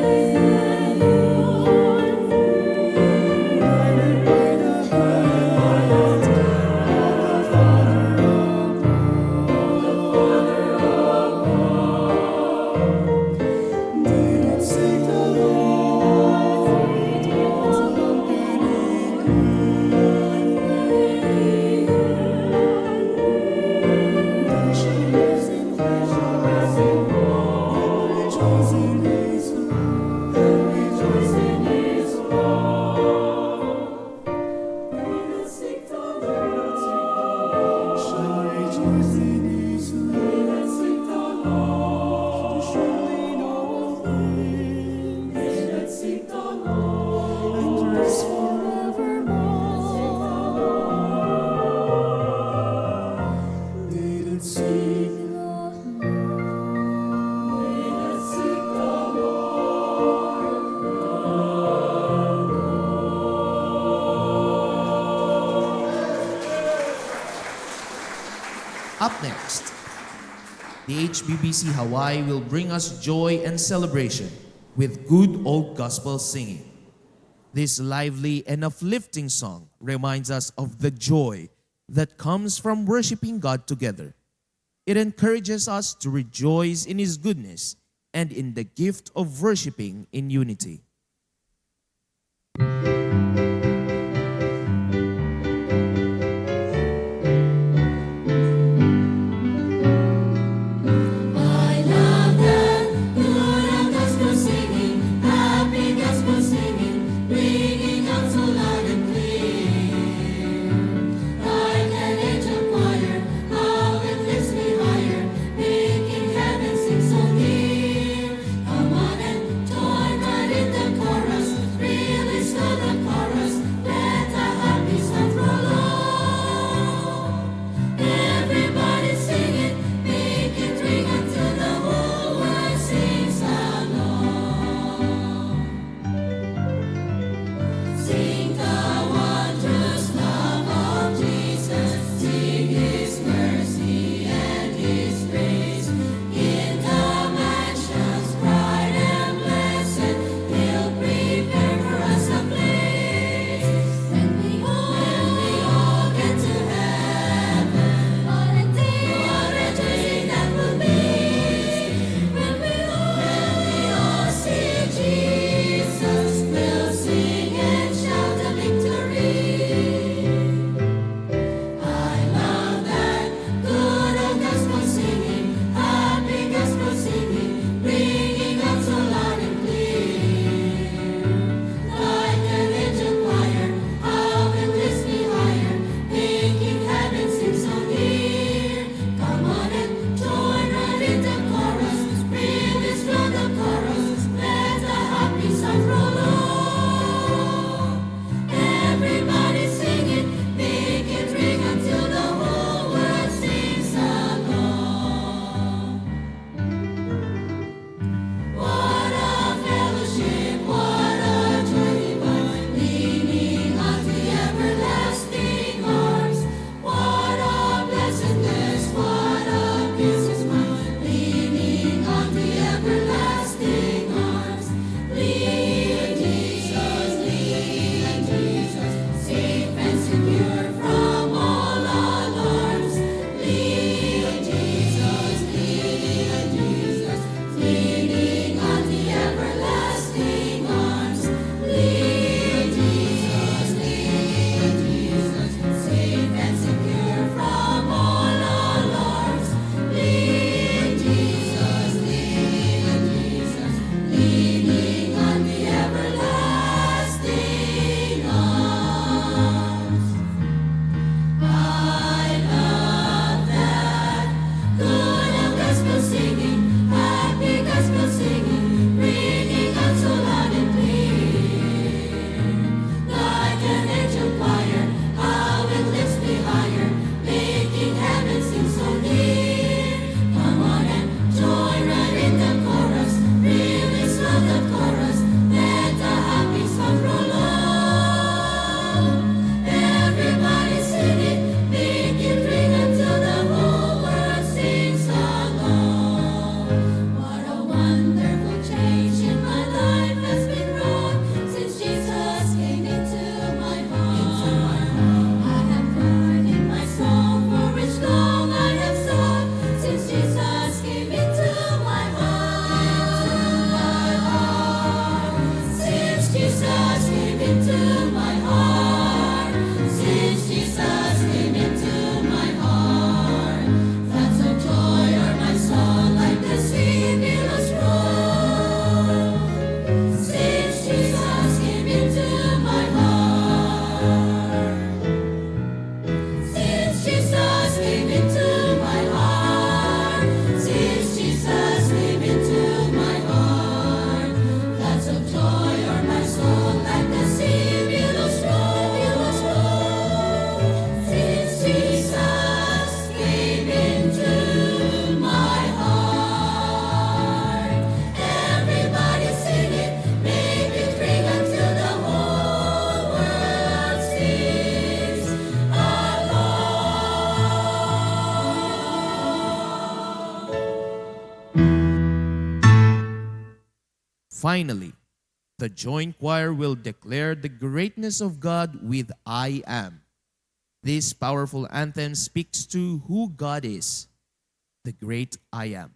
guided by the hand of the Father above. They that seek the Lord won't lack any good thing. They shall rise in hope and rejoice in His love. They that seek the Lord shall rejoice in His love. They that seek the Lord surely know all things. They that seek the Lord endures forevermore. They that seek the Lord. They that seek the Up next, the HBBC Hawaii will bring us joy and celebration with good old gospel singing. This lively and uplifting song reminds us of the joy that comes from worshiping God together. It encourages us to rejoice in His goodness and in the gift of worshiping in unity. I love the good gospel singing, happy gospel singing, ringing out so loud and clear. Like an angel choir, how it lifts me higher, making heaven sing so near. Come on and join right in the finally, the joint choir will declare the greatness of God with I Am. This powerful anthem speaks to who God is, the great I Am,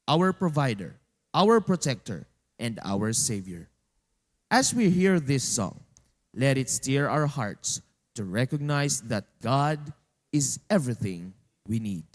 our provider, our protector, and our Savior. As we hear this song, let it stir our hearts to recognize that God is everything we need.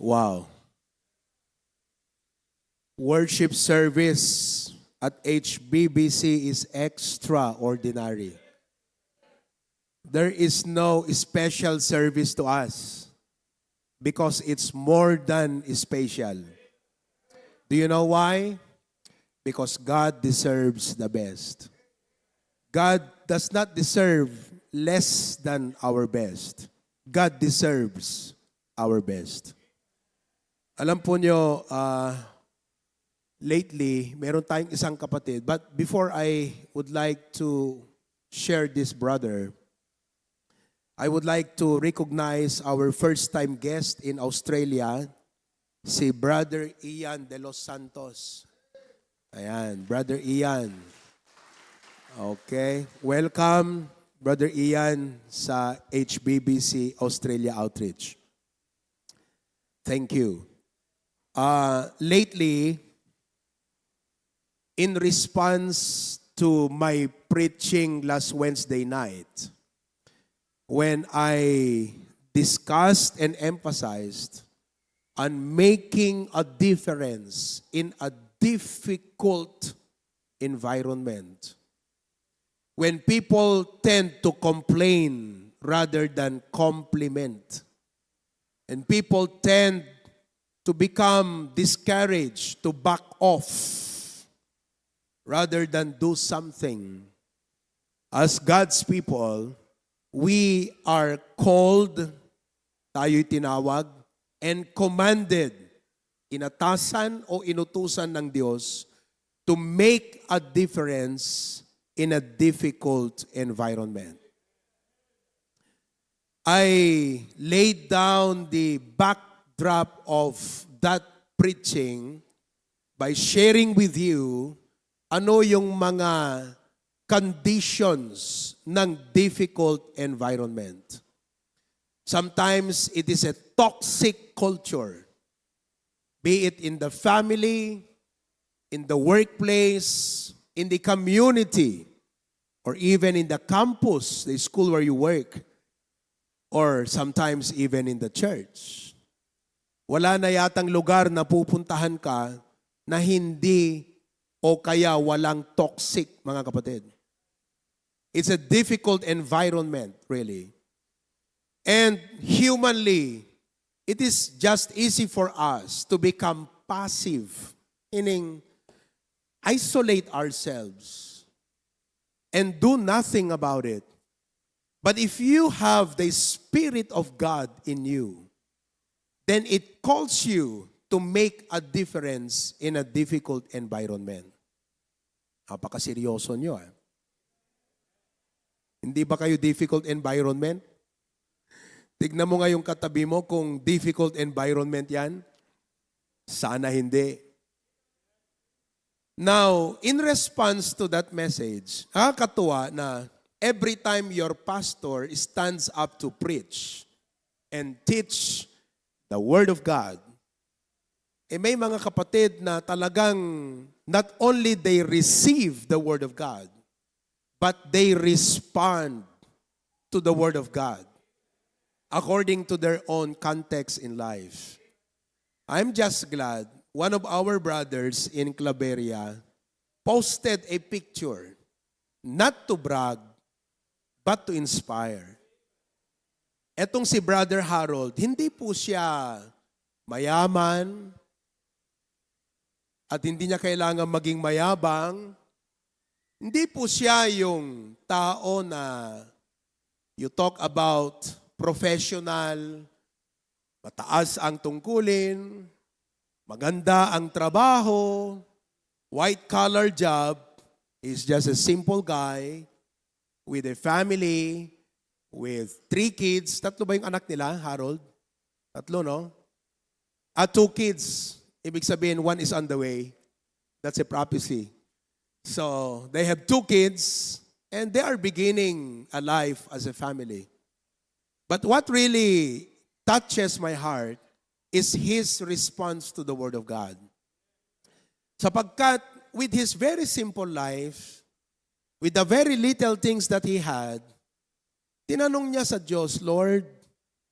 Wow. worship service at HBBC is extraordinary. There is no special service to us because it's more than special. Do you know why? Because God deserves the best. God does not deserve less than our best. God deserves our best. Alam po nyo, lately, meron tayong isang kapatid. But before I would like to share this brother, I would like to recognize our first-time guest in Australia, si Brother Ian de los Santos. Ayan, Brother Ian. Okay, welcome, Brother Ian, sa HBBC Australia Outreach. Thank you. Lately, in response to my preaching last Wednesday night, when I discussed and emphasized on making a difference in a difficult environment, when people tend to complain rather than compliment, and people tend to become discouraged, to back off, rather than do something, as God's people, we are called, tayo'y tinawag, and commanded, inatasan o inutusan ng Diyos to make a difference in a difficult environment. I laid down the backdrop of that preaching by sharing with you ano yung mga conditions ng difficult environment. Sometimes it is a toxic culture, be it in the family, in the workplace, in the community, or even in the campus, the school where you work, or sometimes even in the church. Wala na yatang lugar na pupuntahan ka na hindi o kaya walang toxic, mga kapatid. It's a difficult environment, really. And humanly, it is just easy for us to become passive, meaning isolate ourselves and do nothing about it. But if you have the Spirit of God in you, then it calls you to make a difference in a difficult environment. Napakaseryoso nyo. Hindi ba kayo difficult environment? Tignan mo nga yung katabi mo kung difficult environment yan. Sana hindi. Now, in response to that message, nakakatuwa na every time your pastor stands up to preach and teach the Word of God, may mga kapatid na talagang not only they receive the Word of God, but they respond to the Word of God according to their own context in life. I'm just glad one of our brothers in Claveria posted a picture, not to brag, but to inspire. Etong si Brother Harold, hindi po siya mayaman at hindi niya kailangan maging mayabang. Hindi po siya yung tao na you talk about professional, mataas ang tungkulin, maganda ang trabaho, white-collar job. He's just a simple guy with a family, with 3 kids. 3 ba yung anak nila, Harold? 3, no? At 2 kids. Ibig sabihin, 1 is on the way. That's a prophecy. So, they have 2 kids, and they are beginning a life as a family. But what really touches my heart is his response to the Word of God. Sapagkat with his very simple life, with the very little things that he had, tinanong niya sa Diyos, Lord,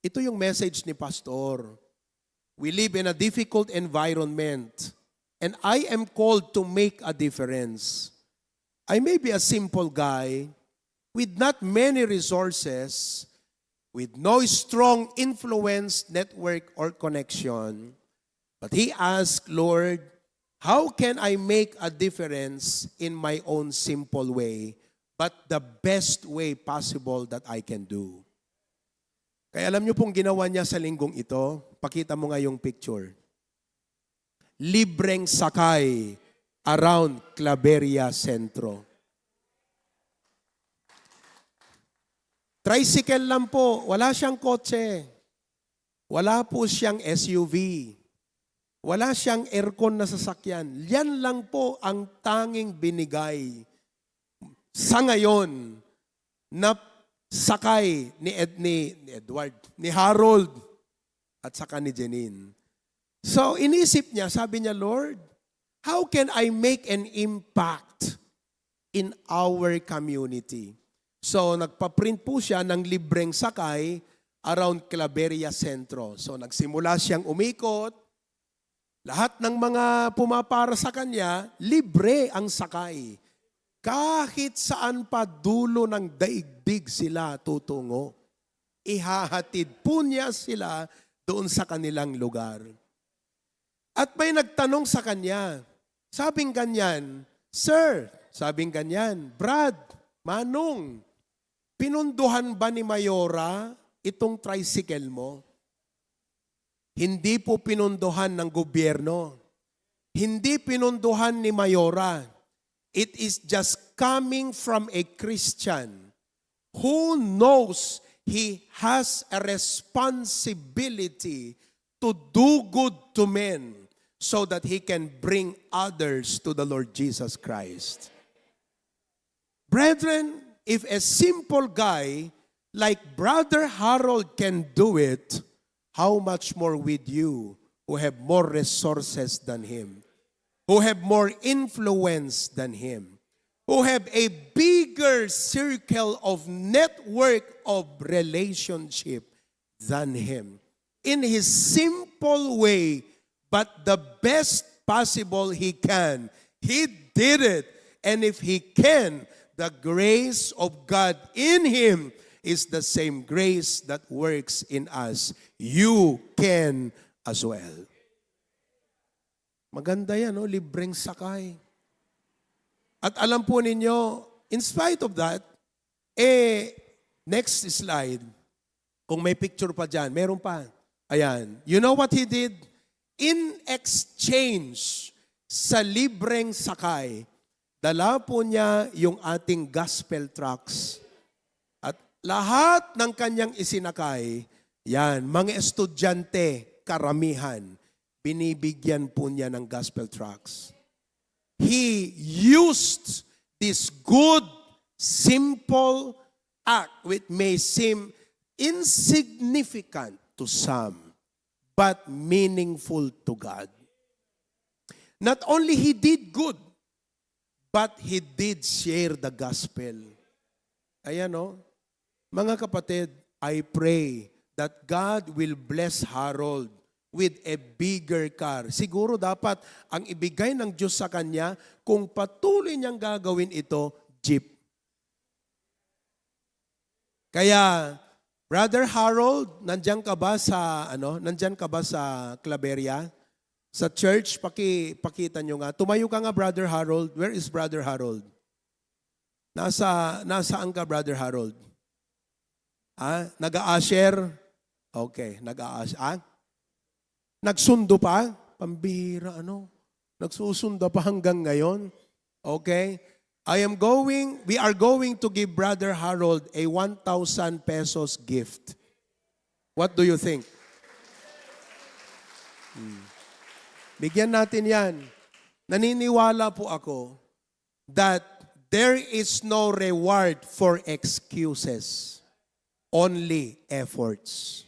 ito yung message ni Pastor. We live in a difficult environment. and I am called to make a difference. I may be a simple guy with not many resources, with no strong influence, network, or connection. But he asked, Lord, how can I make a difference in my own simple way, but the best way possible that I can do? Kaya alam niyo pong ginawa niya sa linggong ito, pakita mo nga yung picture. Libreng sakay around Claveria Centro. Tricycle lang po, wala siyang kotse. Wala po siyang SUV. Wala siyang aircon na sasakyan. Yan lang po ang tanging binigay sa ngayon na sakay ni Edward, ni Harold, at saka ni Janine. So inisip niya, sabi niya, Lord, how can I make an impact in our community? So nagpa-print po siya ng libreng sakay around Claveria Centro. So nagsimula siyang umikot. Lahat ng mga pumapara sa kanya, libre ang sakay. Kahit saan pa dulo ng daigdig sila tutungo. Ihahatid po niya sila doon sa kanilang lugar. At may nagtanong sa kanya, sabing ganyan, Sir, sabing ganyan, Brad, Manong, pinunduhan ba ni Mayora itong tricycle mo? Hindi po pinunduhan ng gobyerno. Hindi pinunduhan ni Mayora. It is just coming from a Christian who knows he has a responsibility to do good to men so that he can bring others to the Lord Jesus Christ. Brethren, if a simple guy like Brother Harold can do it, how much more with you who have more resources than him, who have more influence than him, who have a bigger circle of network of relationship than him. In his simple way, but the best possible he can, he did it. And if he can, the grace of God in him is the same grace that works in us. You can as well. Maganda yan, no? Libreng sakay. At alam po ninyo, in spite of that, next slide, kung may picture pa dyan, meron pa. Ayan. You know what he did? In exchange sa libreng sakay, dala po niya yung ating gospel tracts. At lahat ng kanyang isinakay, yan, mga estudyante, karamihan, binibigyan po niya ng gospel tracts. He used this good, simple act which may seem insignificant to some, but meaningful to God. Not only he did good, but he did share the gospel. Ayan o. Mga kapatid, I pray that God will bless Harold with a bigger car. Siguro dapat ang ibigay ng Diyos sa kanya, kung patuloy niyang gagawin ito, jeep. Kaya, Brother Harold, nandiyan ka ba sa Claveria? Sa church, pakita nyo nga. Tumayo ka nga, Brother Harold. Where is Brother Harold? Nasaan ka, Brother Harold? Nag-a-usher? Okay, nag-a-usher. Nagsundo pa? Pambihira, Nagsusunda pa hanggang ngayon? Okay? We are going to give Brother Harold a 1,000 pesos gift. What do you think? Bigyan natin yan. Naniniwala po ako that there is no reward for excuses, only efforts.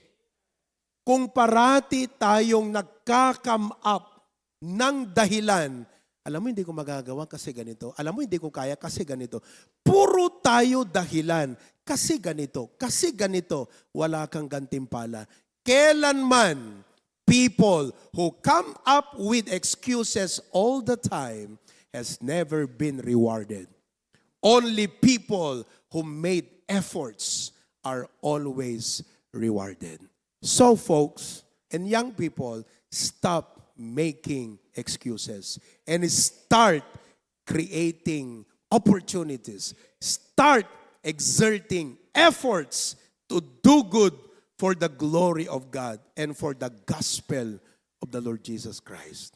Kung parati tayong nagka-come up ng dahilan, alam mo hindi ko magagawa kasi ganito, alam mo hindi ko kaya kasi ganito, puro tayo dahilan, kasi ganito, wala kang gantimpala. Kailanman People who come up with excuses all the time has never been rewarded. Only people who made efforts are always rewarded. So folks and young people, stop making excuses and start creating opportunities. Start exerting efforts to do good for the glory of God and for the gospel of the Lord Jesus Christ.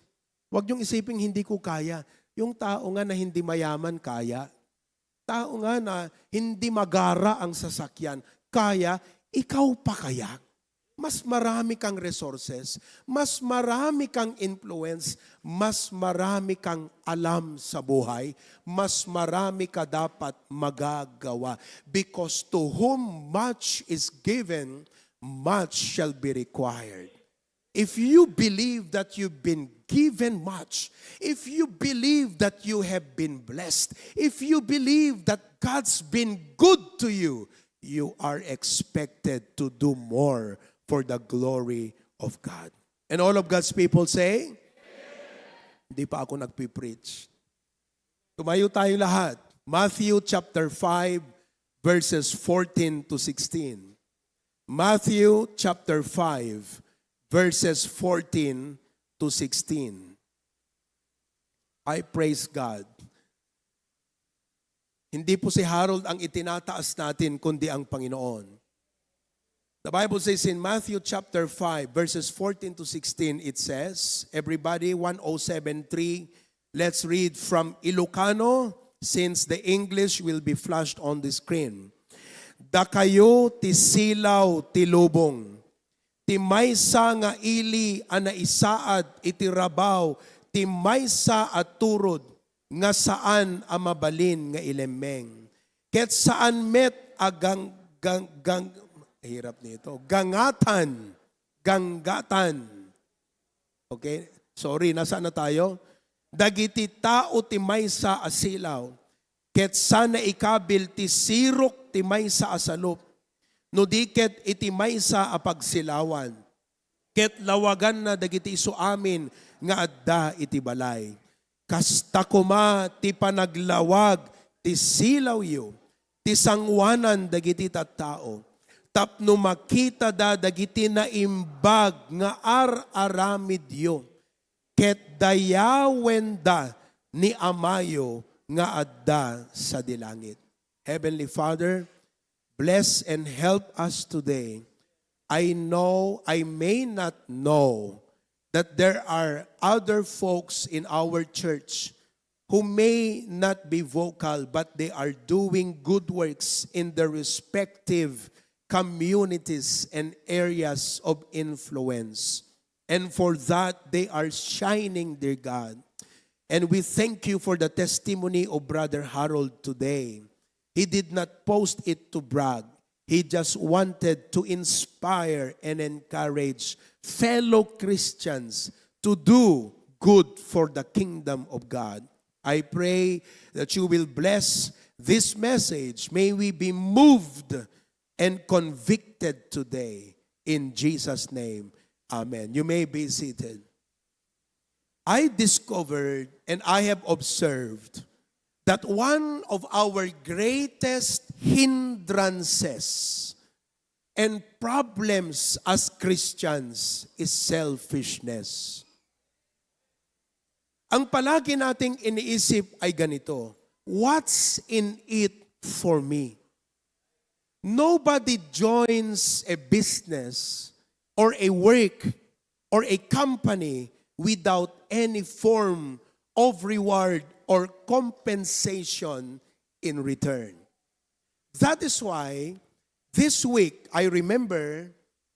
Huwag niyong isiping hindi ko kaya. Yung tao nga na hindi mayaman, kaya. Tao nga na hindi magara ang sasakyan, kaya. Ikaw pa kaya? Mas marami kang resources, mas marami kang influence, mas marami kang alam sa buhay, mas marami ka dapat magagawa. Because to whom much is given, much shall be required. If you believe that you've been given much, if you believe that you have been blessed, if you believe that God's been good to you, you are expected to do more for the glory of God. And all of God's people say, hindi pa ako nagpipreach. Tumayo tayo lahat. Matthew chapter 5, verses 14 to 16. Matthew chapter 5, verses 14 to 16. I praise God. Hindi po si Harold ang itinataas natin, kundi ang Panginoon. The Bible says in Matthew chapter 5, verses 14 to 16, it says, everybody, 1073, let's read from Ilocano, since the English will be flashed on the screen. Dakayo ti silaw ti lubong, ti maysa nga ili ana isaad iti rabaw, ti maysa at turod, nga saan amabalin nga ilemeng. Ket saan met agang hirap nito. Ganggatan. Okay? Sorry, nasaan na tayo? Dagiti tao ti maysa asilaw, ket sana ikabil ti sirok ti maysa asalup, no diket iti maysa a pagsilawan, ket lawagan na dagiti isu amin nga adda iti balay. Kasta kuma ti panaglawag ti silaw yu, ti sangwanan dagiti tattao, tapno makita da dagiti na imbag nga ar-aramid yu, ket dayawen da ni amayo nga adda sa dilangit. Heavenly Father, bless and help us today. I know, I may not know that there are other folks in our church who may not be vocal, but they are doing good works in their respective communities and areas of influence. And for that, they are shining, dear God. And we thank you for the testimony of Brother Harold today. He did not post it to brag. He just wanted to inspire and encourage fellow Christians to do good for the kingdom of God. I pray that you will bless this message. May we be moved and convicted today. In Jesus' name, amen. You may be seated. I discovered and I have observed that one of our greatest hindrances and problems as Christians is selfishness. Ang palagi nating iniisip ay ganito, what's in it for me? Nobody joins a business or a work or a company without any form of reward or compensation in return. That is why this week, I remember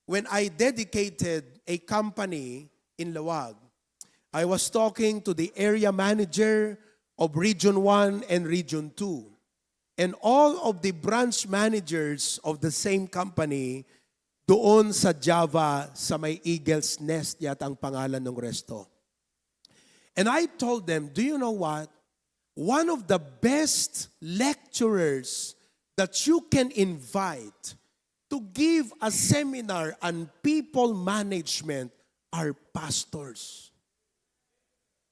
when I dedicated a company in Lawag, I was talking to the area manager of Region 1 and Region 2. And all of the branch managers of the same company doon sa Java, sa may Eagle's Nest yata ang pangalan ng resto. And I told them, do you know what? One of the best lecturers that you can invite to give a seminar on people management are pastors.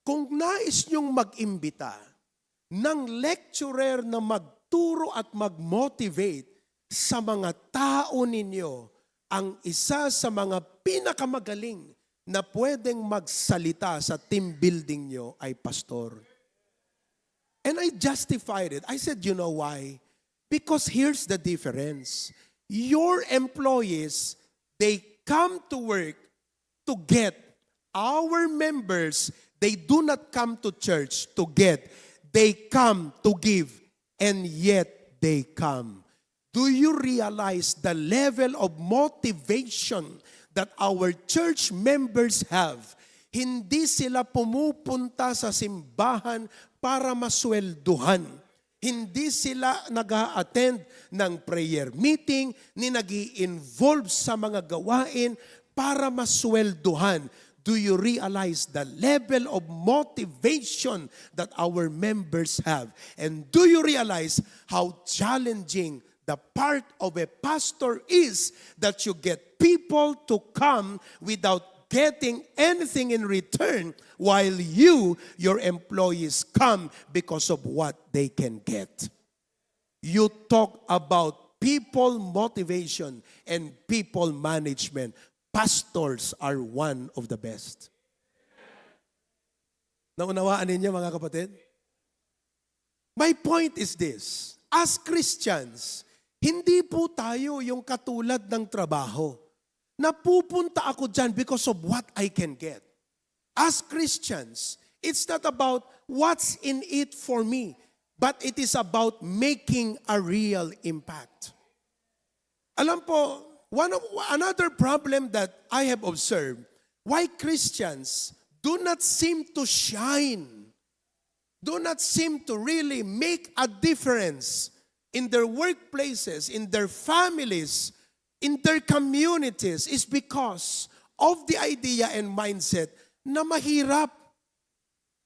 Kung nais niyong mag-imbita ng lecturer na magturo at mag-motivate sa mga tao ninyo, ang isa sa mga pinakamagaling na pwedeng magsalita sa team building nyo ay pastor. And I justified it. I said, you know why? Because here's the difference. Your employees, they come to work to get. Our members, they do not come to church to get. They come to give. And yet, they come. Do you realize the level of motivation that our church members have? Hindi sila pumupunta sa simbahan para maswelduhan. Hindi sila nag-a-attend ng prayer meeting, ni nag-i-involve sa mga gawain para maswelduhan. Do you realize the level of motivation that our members have? And do you realize how challenging the part of a pastor is that you get people to come without getting anything in return, while your employees, come because of what they can get? You talk about people motivation and people management. Pastors are one of the best. Naunawaan ninyo, mga kapatid? My point is this. As Christians, hindi po tayo yung katulad ng trabaho. Napupunta ako dyan because of what I can get. As Christians, it's not about what's in it for me, but it is about making a real impact. Alam po, another problem that I have observed, why Christians do not seem to shine, do not seem to really make a difference in their workplaces, in their families, in their communities, is because of the idea and mindset na mahirap.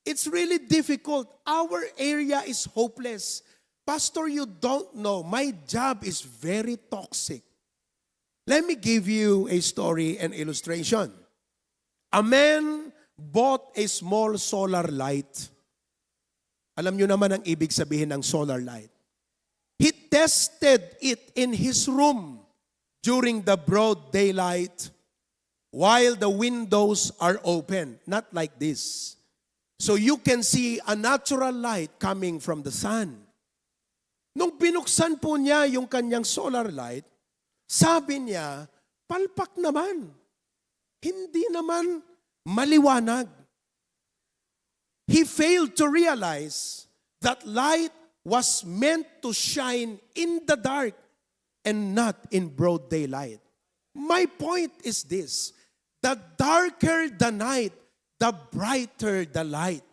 It's really difficult. Our area is hopeless. Pastor, you don't know, my job is very toxic. Let me give you a story and illustration. A man bought a small solar light. Alam nyo naman ang ibig sabihin ng solar light. He tested it in his room during the broad daylight while the windows are open, not like this. So you can see a natural light coming from the sun. Nung binuksan po niya yung kanyang solar light, sabi niya, palpak naman. Hindi naman maliwanag. He failed to realize that light was meant to shine in the dark and not in broad daylight. My point is this: the darker the night, the brighter the light.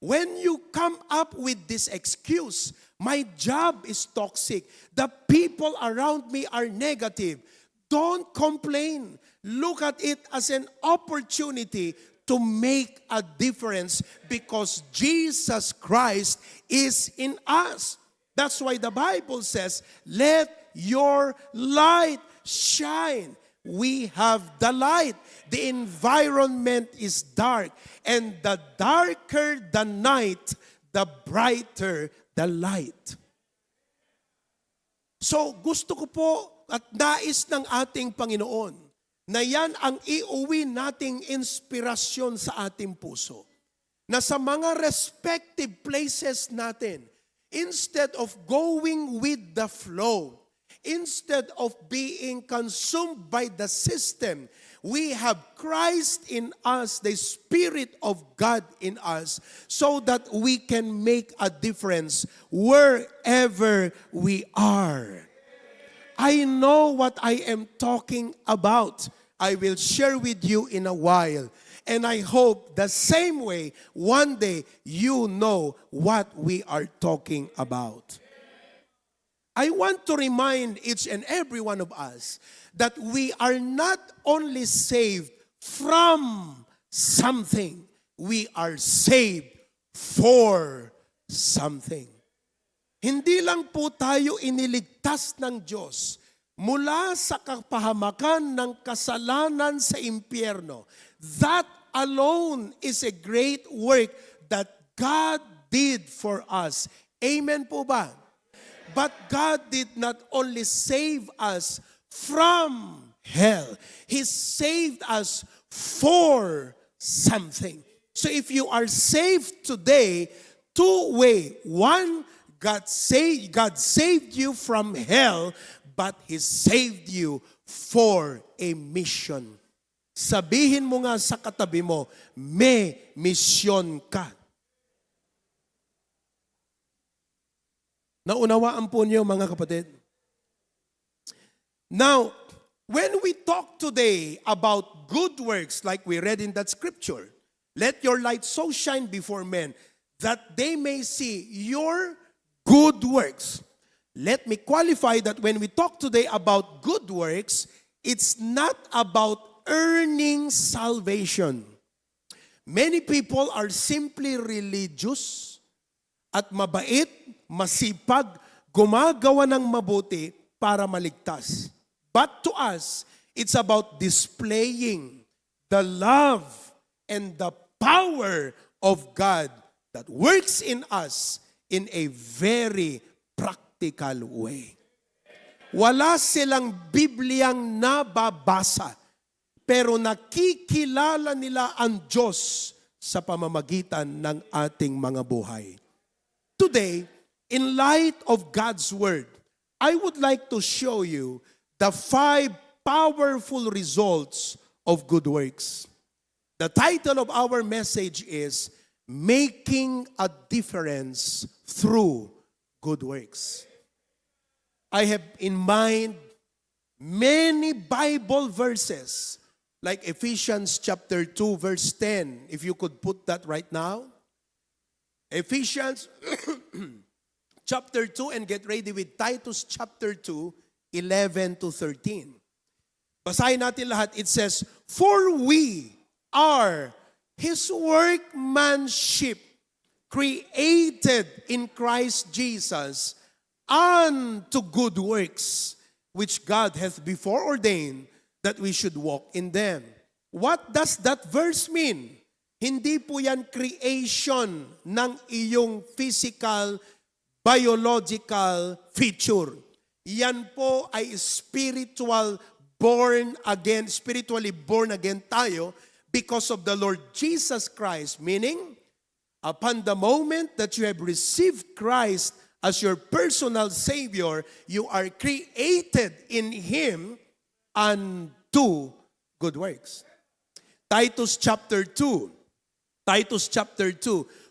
When you come up with this excuse, my job is toxic, the people around me are negative, don't complain. Look at it as an opportunity to make a difference because Jesus Christ is in us. That's why the Bible says, let your light shine. We have the light. The environment is dark. And the darker the night, the brighter the light. So gusto ko po at nais ng ating Panginoon na yan ang iuwi nating inspirasyon sa ating puso. Na sa mga respective places natin, instead of going with the flow, instead of being consumed by the system, we have Christ in us, the Spirit of God in us, so that we can make a difference wherever we are. I know what I am talking about. I will share with you in a while. And I hope the same way, one day, you know what we are talking about. I want to remind each and every one of us that we are not only saved from something, we are saved for something. Hindi lang po tayo iniligtas ng Diyos mula sa kapahamakan ng kasalanan sa impyerno. That alone is a great work that God did for us. Amen po ba? But God did not only save us from hell. He saved us for something. So if you are saved today, two ways. One, God saved you from hell, but He saved you for a mission. Sabihin mo nga sa katabi mo, may misyon ka. Naunawaan po niyo mga kapatid? Now, when we talk today about good works, like we read in that scripture, let your light so shine before men that they may see your good works. Let me qualify that when we talk today about good works, it's not about earning salvation. Many people are simply religious at mabait, masipag, gumagawa ng mabuti para maligtas. But to us, it's about displaying the love and the power of God that works in us in a very practical way. Wala silang Bibliyang nababasa, pero nakikilala nila ang Diyos sa pamamagitan ng ating mga buhay. Today, in light of God's Word, I would like to show you the 5 powerful results of good works. The title of our message is Making a Difference Through Good Works. I have in mind many Bible verses like Ephesians chapter 2 verse 10. If you could put that right now. Ephesians chapter 2 and get ready with Titus chapter 2, 11 to 13. Basahin natin lahat. It says, "For we are His workmanship, created in Christ Jesus unto good works, which God hath before ordained that we should walk in them." What does that verse mean? Hindi po yan creation ng iyong physical, biological feature. Yan po ay spiritually born again tayo because of the Lord Jesus Christ. Meaning, upon the moment that you have received Christ as your personal Savior, you are created in Him unto good works. Titus chapter 2.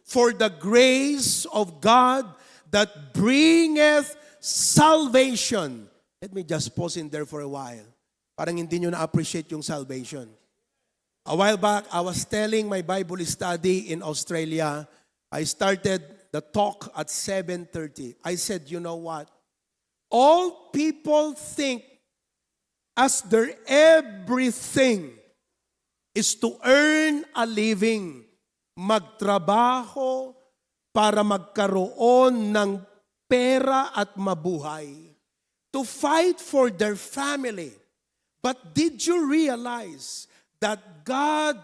For the grace of God that bringeth salvation. Let me just pause in there for a while. Parang hindi nyo na-appreciate yung salvation. A while back, I was telling my Bible study in Australia. I started the talk at 7:30. I said, you know what? All people think as their everything is to earn a living, magtrabaho para magkaroon ng pera at mabuhay, to fight for their family. But did you realize that God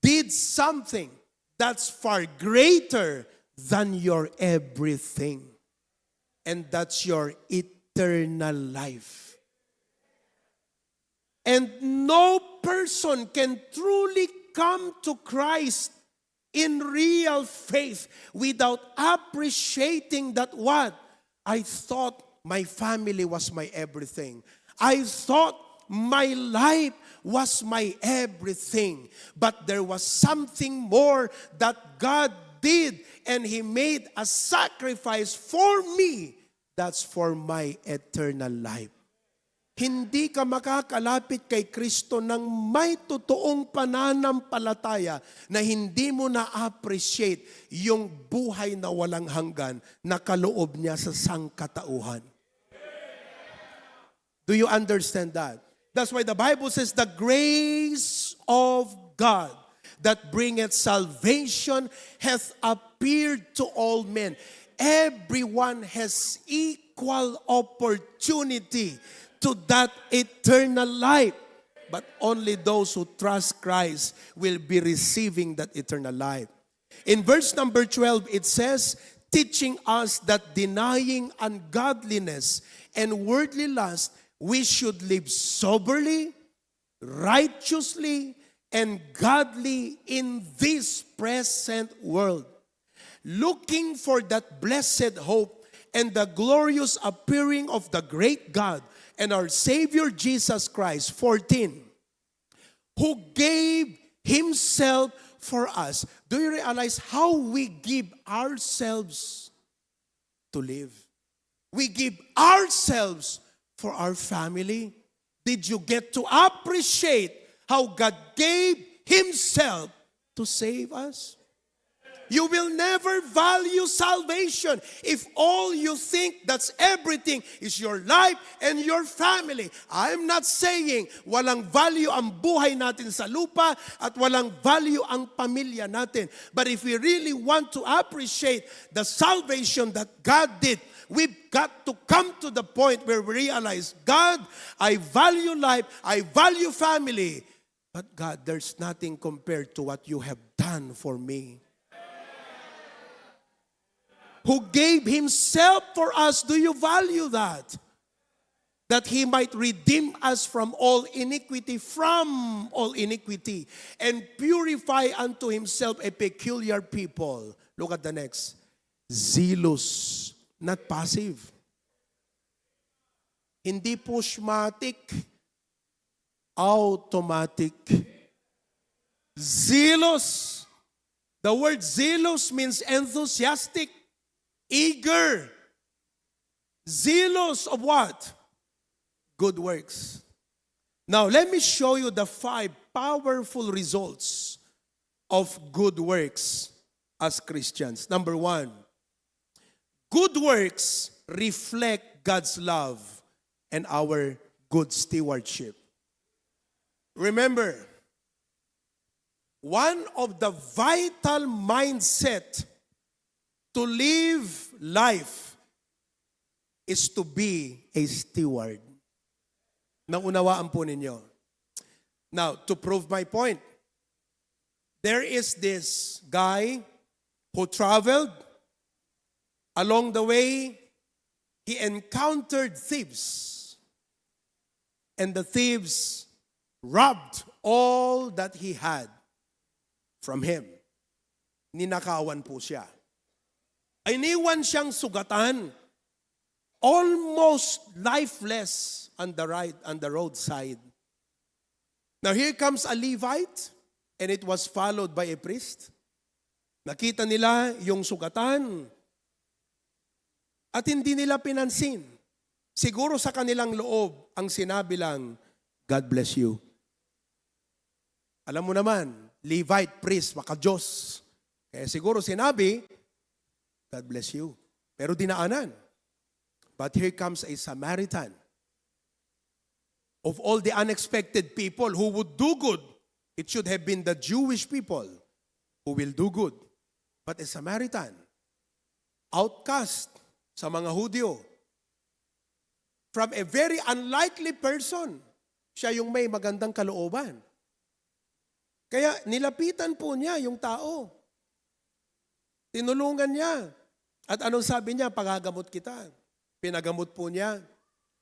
did something that's far greater than your everything? And that's your eternal life. And no person can truly come to Christ in real faith without appreciating that what? I thought my family was my everything. I thought my life was my everything. But there was something more that God did, and He made a sacrifice for me. That's for my eternal life. Hindi ka makakalapit kay Kristo ng may totoong pananampalataya na hindi mo na-appreciate yung buhay na walang hanggan na kaloob niya sa sangkatauhan. Do you understand that? That's why the Bible says the grace of God that bringeth salvation hath appeared to all men. Everyone has equal opportunity to that eternal life. but only those who trust Christ will be receiving that eternal life. In verse number 12, it says, teaching us that denying ungodliness and worldly lust, we should live soberly, righteously, and godly in this present world, looking for that blessed hope and the glorious appearing of the great God and our Savior Jesus Christ. 14, who gave Himself for us. Do you realize how we give ourselves to live? We give ourselves for our family. Did you get to appreciate how God gave Himself to save us? You will never value salvation if all you think that's everything is your life and your family. I'm not saying walang value ang buhay natin sa lupa at walang value ang pamilya natin. But if we really want to appreciate the salvation that God did, we've got to come to the point where we realize, God, I value life, I value family. But God, there's nothing compared to what you have done for me. Who gave Himself for us, do you value that? That He might redeem us from all iniquity, and purify unto Himself a peculiar people. Look at the next. Zealous, not passive. Hindi pushmatic, automatic. Zealous. The word zealous means enthusiastic, eager. Zealous of what? Good works. Now, let me show you the 5 powerful results of good works as Christians. Number 1, good works reflect God's love and our good stewardship. Remember, one of the vital mindset to live life is to be a steward. Naunawaan po ninyo. Now, to prove my point, there is this guy who traveled. Along the way, he encountered thieves. And the thieves robbed all that he had from him. Ninakawan po siya. Iniwan siyang sugatan, almost lifeless on the roadside. Now here comes a Levite, and it was followed by a priest. Nakita nila yung sugatan, at hindi nila pinansin. Siguro sa kanilang loob, ang sinabi lang, God bless you. Alam mo naman, Levite, priest, maka-Diyos. Kaya siguro sinabi, God bless you. Pero dinaanan. But here comes a Samaritan. Of all the unexpected people who would do good, it should have been the Jewish people who will do good. But a Samaritan, outcast sa mga Hudyo, from a very unlikely person, siya yung may magandang kalooban. Kaya nilapitan po niya yung tao. Tinulungan niya. At anong sabi niya? Pagagamot kita. Pinagamot po niya.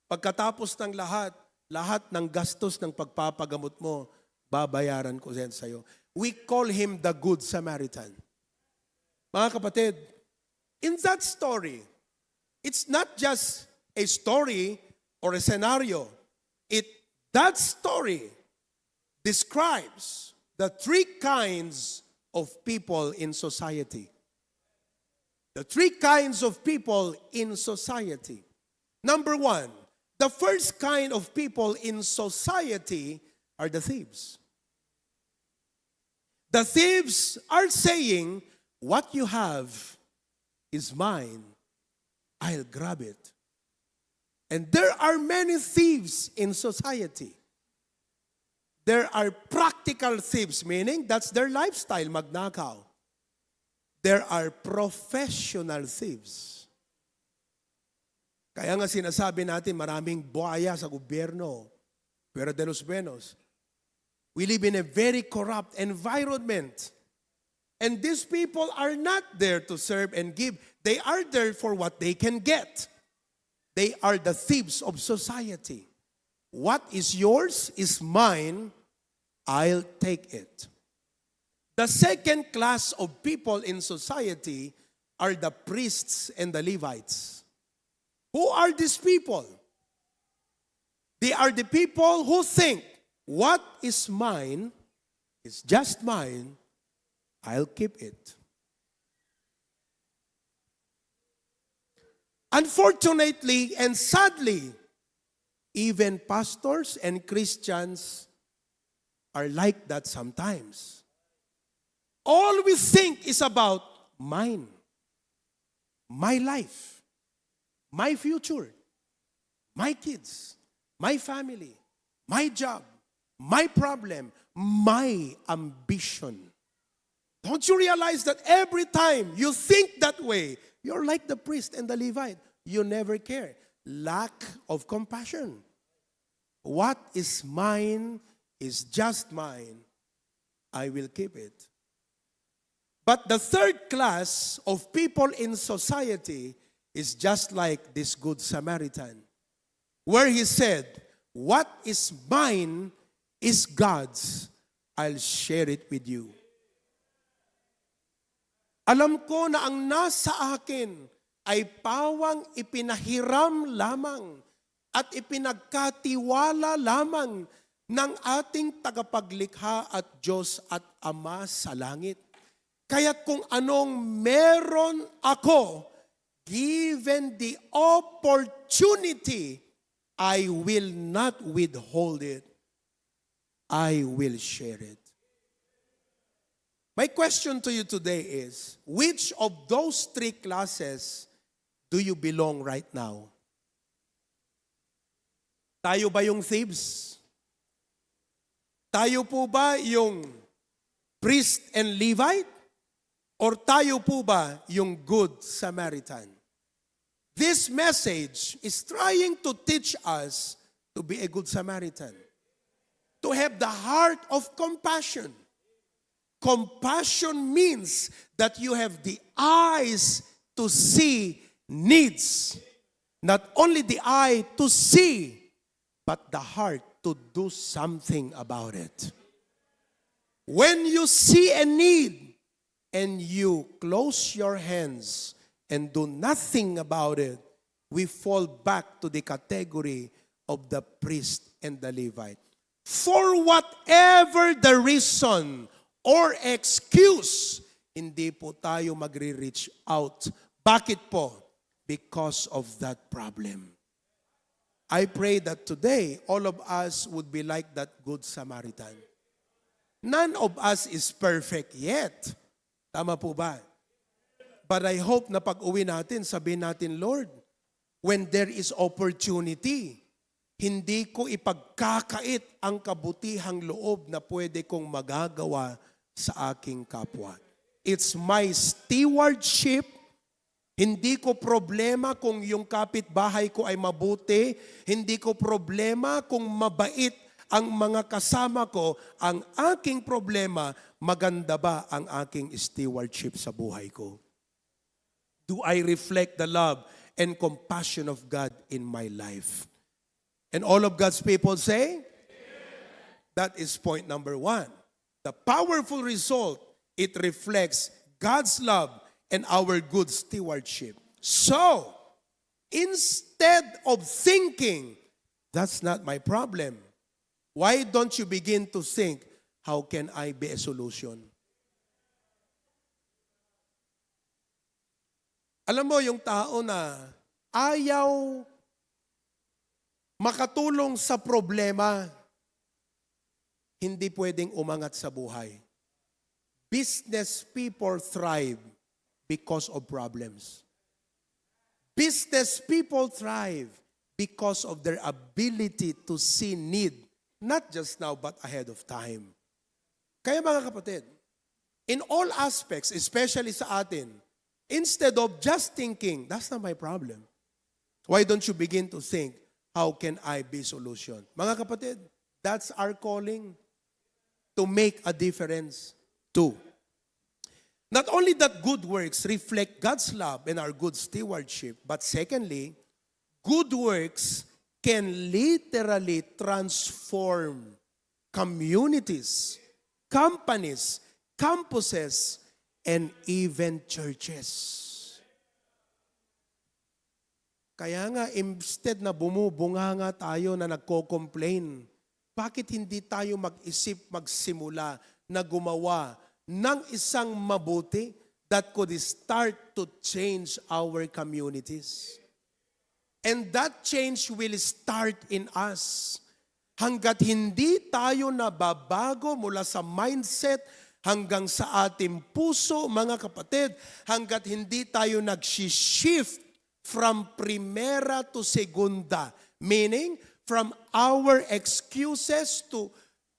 Pagkatapos ng lahat ng gastos ng pagpapagamot mo, babayaran ko yan sa'yo. We call him the Good Samaritan. Mga kapatid, in that story, it's not just a story or a scenario. That story describes the 3 kinds of people in society. The 3 kinds of people in society. Number 1, the first kind of people in society are the thieves. The thieves are saying, what you have is mine. I'll grab it. And there are many thieves in society. There are practical thieves, meaning that's their lifestyle, magnakaw. There are professional thieves. Kaya nga sinasabi natin maraming buhaya sa gobyerno. Pero de los buenos, We live in a very corrupt environment. And these people are not there to serve and give. They are there for what they can get. They are the thieves of society. What is yours is mine. I'll take it. The second class of people in society are the priests and the Levites. Who are these people? They are the people who think, what is mine is just mine. I'll keep it. Unfortunately and sadly, even pastors and Christians are like that sometimes. All we think is about mine, my life, my future, my kids, my family, my job, my problem, my ambition. Don't you realize that every time you think that way, you're like the priest and the Levite. You never care. Lack of compassion. What is mine is just mine. I will keep it. But the third class of people in society is just like this Good Samaritan, where he said, what is mine is God's. I'll share it with you. Alam ko na ang nasa akin ay pawang ipinahiram lamang at ipinagkatiwala lamang ng ating tagapaglikha at Diyos at Ama sa langit. Kaya't kung anong meron ako, given the opportunity, I will not withhold it. I will share it. My question to you today is, which of those three classes do you belong right now? Tayo ba yung thieves? Tayo po ba yung priest and Levite? Or tayo po ba yung Good Samaritan? This message is trying to teach us to be a Good Samaritan. To have the heart of compassion. Compassion means that you have the eyes to see needs. Not only the eye to see, but the heart to do something about it. When you see a need and you close your hands and do nothing about it, we fall back to the category of the priest and the Levite. For whatever the reason or excuse, hindi po tayo magre-reach out. Bakit po? Because of that problem. I pray that today, all of us would be like that Good Samaritan. None of us is perfect yet. Tama po ba? But I hope na pag-uwi natin, sabihin natin, Lord, when there is opportunity, hindi ko ipagkakait ang kabutihang loob na pwede kong magagawa sa aking kapwa. It's my stewardship. Hindi ko problema kung yung kapitbahay ko ay mabuti. Hindi ko problema kung mabait ang mga kasama ko. Ang aking problema, maganda ba ang aking stewardship sa buhay ko? Do I reflect the love and compassion of God in my life? And all of God's people say? That is point number one. The powerful result, it reflects God's love and our good stewardship. So, instead of thinking, that's not my problem, why don't you begin to think, how can I be a solution? Alam mo, yung tao na ayaw makatulong sa problema, hindi pwedeng umangat sa buhay. Business people thrive because of problems. Business people thrive because of their ability to see need, not just now but ahead of time. Kaya mga kapatid, in all aspects, especially sa atin, instead of just thinking, that's not my problem, why don't you begin to think, how can I be solution? Mga kapatid, that's our calling. to make a difference too. Not only that good works reflect God's love and our good stewardship, but secondly, good works can literally transform communities, companies, campuses, and even churches. Kaya nga, instead na bumubunganga tayo na nagko-complain, bakit hindi tayo mag-isip, magsimula na gumawa ng isang mabuti that could start to change our communities? And that change will start in us. Hanggat hindi tayo nababago mula sa mindset hanggang sa ating puso, mga kapatid, hanggat hindi tayo nag-shift from primera to segunda, meaning from our excuses to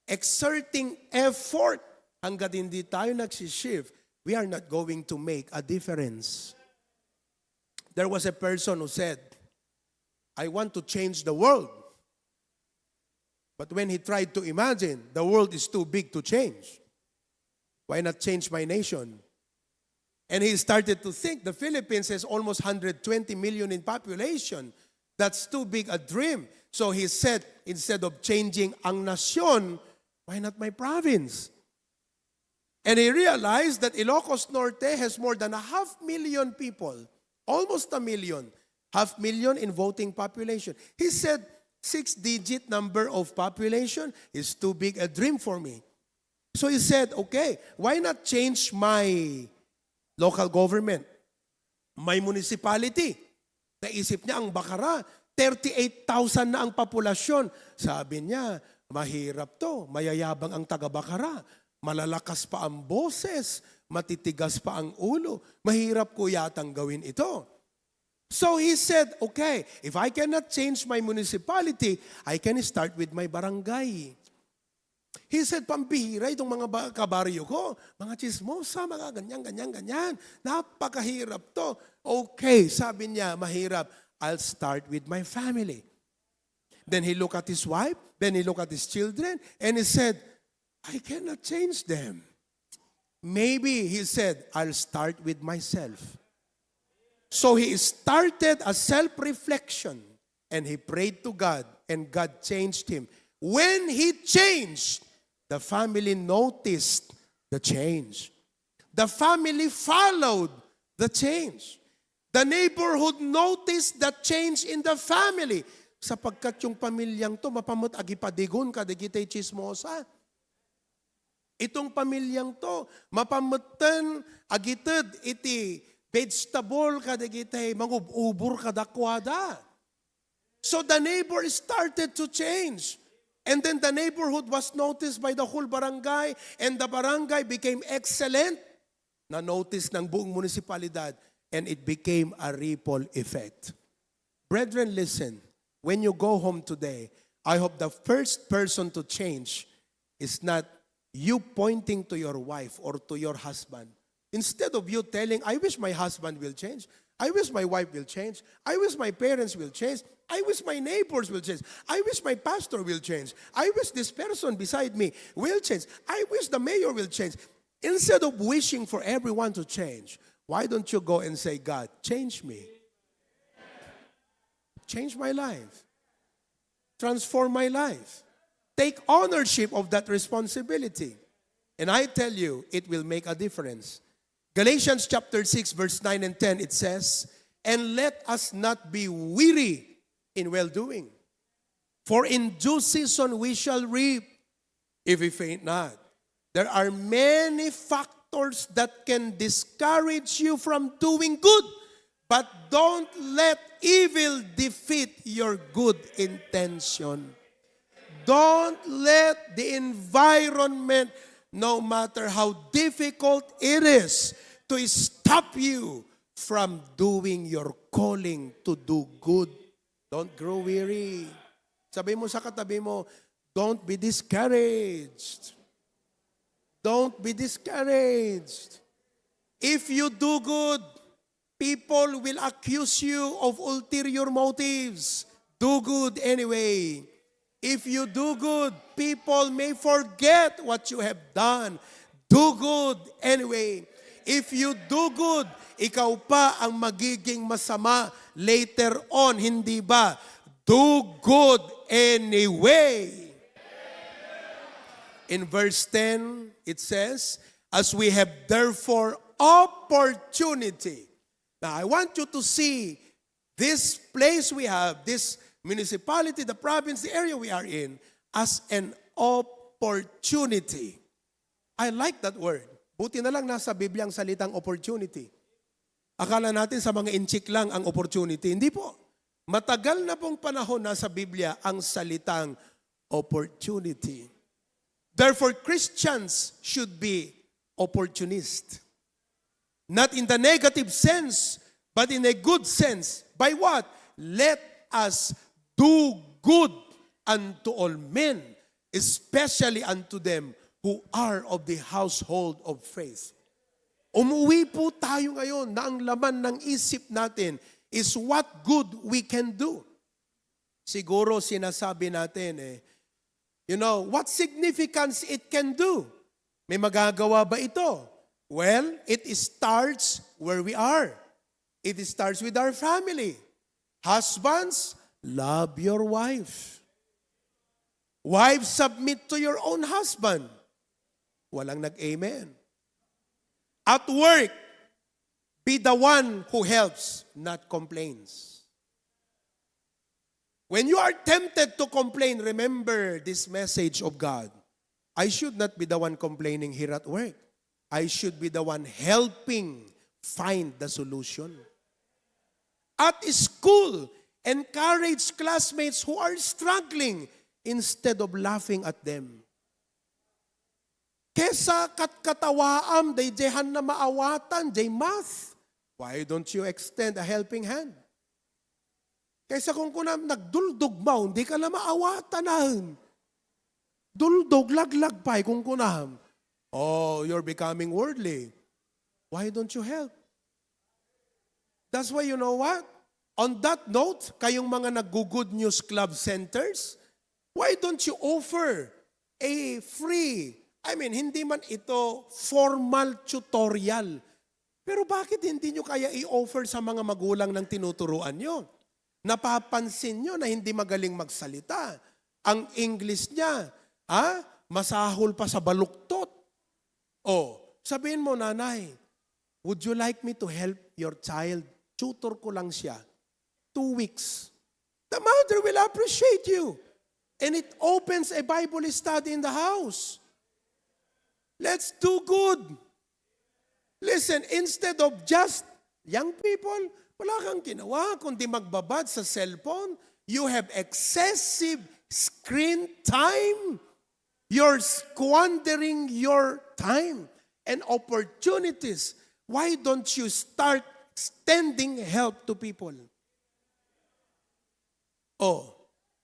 exerting effort, hanggat hindi tayo nag-shift, we are not going to make a difference. There was a person who said, I want to change the world. But when he tried to imagine, the world is too big to change. Why not change my nation? And he started to think, the Philippines has almost 120 million in population. That's too big a dream. So he said, instead of changing ang nasyon, why not my province? And he realized that Ilocos Norte has more than 500,000 people, almost 1 million, 500,000 in voting population. He said, 6-digit number of population is too big a dream for me. So he said, okay, why not change my local government, my municipality? Naisip niya ang Bacara, 38,000 na ang populasyon. Sabi niya, mahirap to, mayayabang ang taga-Bacara, malalakas pa ang boses, matitigas pa ang ulo, mahirap ko yatang gawin ito. So he said, okay, if I cannot change my municipality, I can start with my barangay. He said, pambihira itong mga kabaryo ko, mga chismosa, mga ganyan. Napakahirap to. Okay, sabi niya, mahirap. I'll start with my family. Then he looked at his wife, then he looked at his children, and he said, I cannot change them. Maybe, he said, I'll start with myself. So he started a self-reflection and he prayed to God and God changed him. When he changed, the family noticed the change. The family followed the change. The neighborhood noticed the change in the family. Sapagkat yung pamilyang to, mapamot agipadigon kadigitay chismosa. Itong pamilyang to, mapamutan agited iti vegetable kadigitay, mangubur kadakwada. So the neighbor started to change. And then the neighborhood was noticed by the whole barangay and the barangay became excellent. Na-notice ng buong munisipalidad and it became a ripple effect. Brethren, listen. When you go home today, I hope the first person to change is not you pointing to your wife or to your husband. Instead of you telling, I wish my husband will change, I wish my wife will change, I wish my parents will change, I wish my neighbors will change, I wish my pastor will change, I wish this person beside me will change, I wish the mayor will change. Instead of wishing for everyone to change, why don't you go and say, God, change me. Change my life. Transform my life. Take ownership of that responsibility. And I tell you, it will make a difference. Galatians chapter 6, verse 9 and 10, it says, and let us not be weary in well-doing. For in due season we shall reap if we faint not. There are many factors that can discourage you from doing good, but don't let evil defeat your good intention. Don't let the environment, no matter how difficult it is, to stop you from doing your calling to do good. Don't grow weary. Sabi mo sa katabi mo, don't be discouraged. Don't be discouraged. If you do good, people will accuse you of ulterior motives. Do good anyway. If you do good, people may forget what you have done. Do good anyway. If you do good, ikaw pa ang magiging masama later on, hindi ba? Do good anyway. In verse 10, it says, as we have therefore opportunity. Now, I want you to see this place we have, this municipality, the province, the area we are in, as an opportunity. I like that word. Buti na lang nasa Biblia ang salitang opportunity. Akala natin sa mga inchik lang ang opportunity. Hindi po. Matagal na pong panahon nasa Biblia ang salitang opportunity. Therefore, Christians should be opportunists. Not in the negative sense, but in a good sense. By what? Let us do good unto all men, especially unto them who are of the household of faith. Umuwi po tayo ngayon na ang laman ng isip natin is what good we can do. Siguro sinasabi natin what significance it can do? May magagawa ba ito? Well, it starts where we are. It starts with our family. Husbands, love your wife. Wives, submit to your own husband. Walang nag-amen. At work, be the one who helps, not complains. When you are tempted to complain, remember this message of God. I should not be the one complaining here at work. I should be the one helping find the solution. At school, encourage classmates who are struggling instead of laughing at them. Kesa katkatawaam, day jehan na maawatan, day math. Why don't you extend a helping hand? Kaysa kung kunam nagduldog mo, hindi ka na maawatan na. Duldog, laglag pa kung kunam. Oh, you're becoming worldly. Why don't you help? That's why you know what? On that note, kayong mga nag-good news club centers, why don't you offer a free, hindi man ito formal tutorial. Pero bakit hindi nyo kaya i-offer sa mga magulang ng tinuturuan nyo? Napapansin nyo na hindi magaling magsalita. Ang English niya, masahol pa sa baluktot. Sabihin mo, nanay, would you like me to help your child? Tutor ko lang siya. 2 weeks. The mother will appreciate you. And it opens a Bible study in the house. Let's do good. Listen, instead of just young people, wala kang ginawa kundi magbabad sa cellphone. You have excessive screen time. You're squandering your time and opportunities. Why don't you start extending help to people?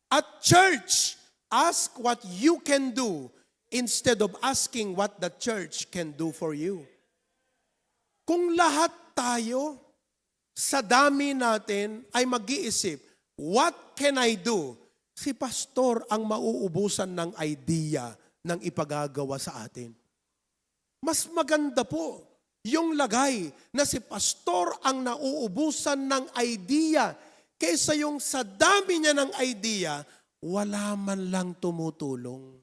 At church, ask what you can do instead of asking what the church can do for you. Kung lahat tayo, sa dami natin, ay mag-iisip, what can I do? Si pastor ang mauubusan ng idea ng ipagagawa sa atin. Mas maganda po yung lagay na si pastor ang nauubusan ng idea kaysa yung sa dami niya ng idea, wala man lang tumutulong.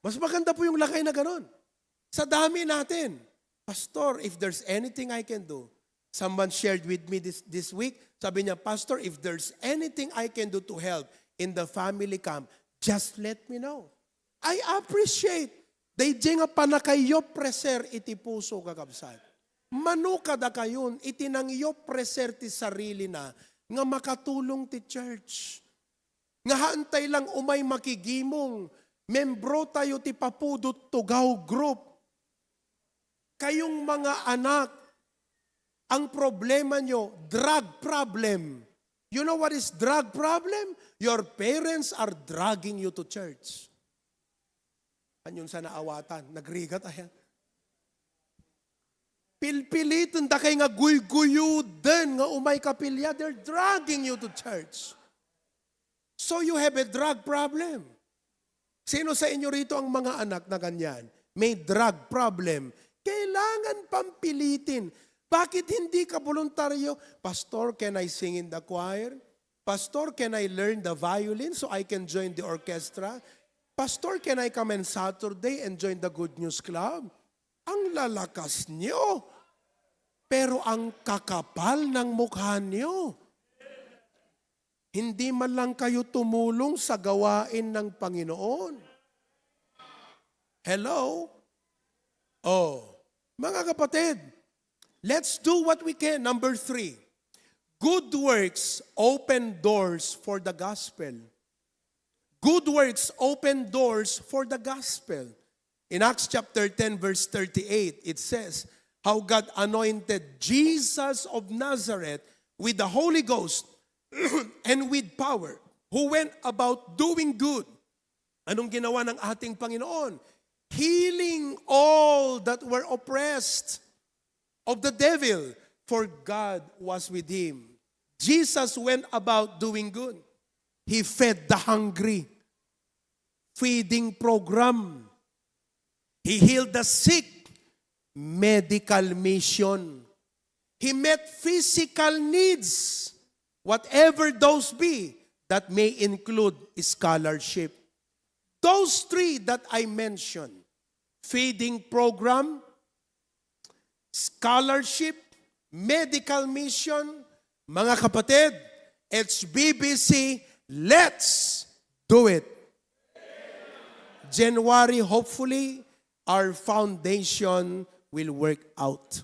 Mas maganda po yung lagay na ganon. Sa dami natin, Pastor, if there's anything I can do, someone shared with me this week, sabi niya, Pastor, if there's anything I can do to help in the family camp, just let me know. I appreciate. Day nga panakayo preser iti puso kakabsat. Manukada kayon, itinangyo preser ti sarili na, nga makatulong ti church. Nga haantay lang umay makigimong, membro tayo ti papudot tugaw group. Kayong mga anak, ang problema nyo, drug problem. You know what is drug problem? Your parents are dragging you to church. Anyong sa naawatan, nagrigat ayan. Pilpilitin da kay nga guy-guyuden nga umay kapilya, they're dragging you to church. So you have a drug problem. Sino sa inyo rito ang mga anak na ganyan? May drug problem. Kailangan pampilitin. Bakit hindi ka voluntaryo? Pastor, can I sing in the choir? Pastor, can I learn the violin so I can join the orchestra? Pastor, can I come on Saturday and join the Good News Club? Ang lalakas nyo. Pero ang kakapal ng mukha nyo. Hindi man lang kayo tumulong sa gawain ng Panginoon. Hello? Oh, mga kapatid, let's do what we can. Number 3, good works open doors for the gospel. Good works open doors for the gospel. In Acts chapter 10 verse 38, it says, how God anointed Jesus of Nazareth with the Holy Ghost and with power, who went about doing good. Anong ginawa ng ating Panginoon? Healing all that were oppressed of the devil, for God was with him. Jesus went about doing good. He fed the hungry. Feeding program. He healed the sick. Medical mission. He met physical needs. Whatever those be, that may include scholarship. Those 3 that I mentioned, feeding program, scholarship, medical mission, mga kapatid, HBBC, let's do it. January, hopefully, our foundation will work out.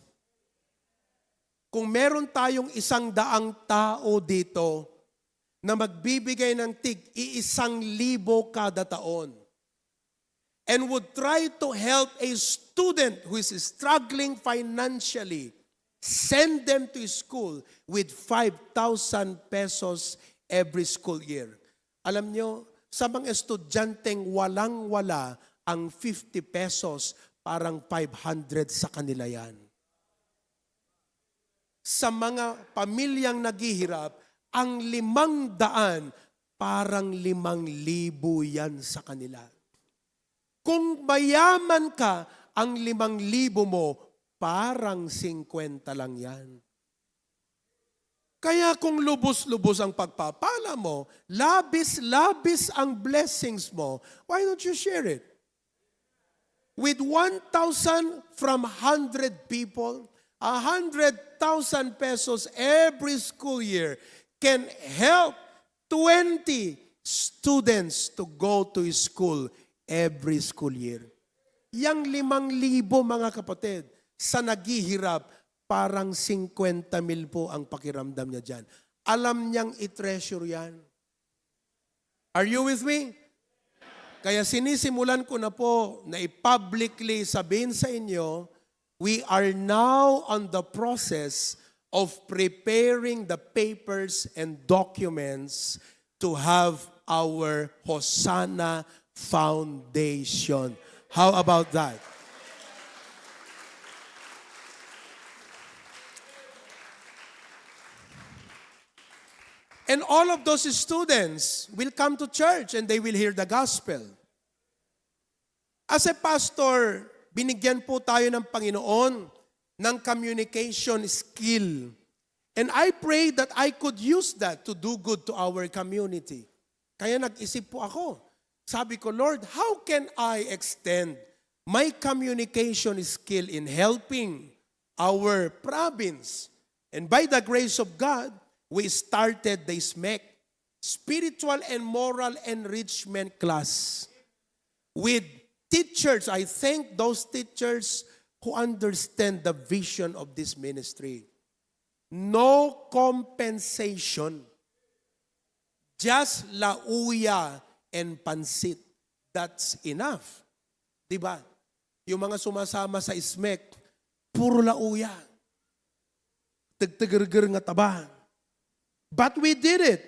Kung meron tayong 100 tao dito na magbibigay ng tig-1,000 kada taon and would try to help a student who is struggling financially, send them to school with 5,000 pesos every school year. Alam nyo, sa mga estudyanteng walang-wala, ang 50 pesos, parang 500 sa kanila yan. Sa mga pamilyang naghihirap, ang 500, parang 5,000 yan sa kanila. Kung mayaman ka, ang 5,000 mo, parang 50 lang yan. Kaya kung lubos-lubos ang pagpapala mo, labis-labis ang blessings mo, why don't you share it? With 1,000 from 100 people, 100,000 pesos every school year can help 20 students to go to school every school year. Yang 5,000 mga kapatid, sa naghihirap, parang 50,000 po ang pakiramdam niya dyan. Alam niyang i-treasure yan. Are you with me? Kaya sinisimulan ko na po na i-publicly sabihin sa inyo, we are now on the process of preparing the papers and documents to have our Hosanna Foundation. How about that? And all of those students will come to church and they will hear the gospel. As a pastor, binigyan po tayo ng Panginoon ng communication skill. And I pray that I could use that to do good to our community. Kaya nag-isip po ako. Sabi ko, Lord, how can I extend my communication skill in helping our province? And by the grace of God, we started the SMEC, Spiritual and Moral Enrichment class, with teachers. I thank those teachers who understand the vision of this ministry. No compensation. Just lauya and pansit. That's enough. Diba? Yung mga sumasama sa SMEC, puro lauya. Tagtagargar nga taba. But we did it.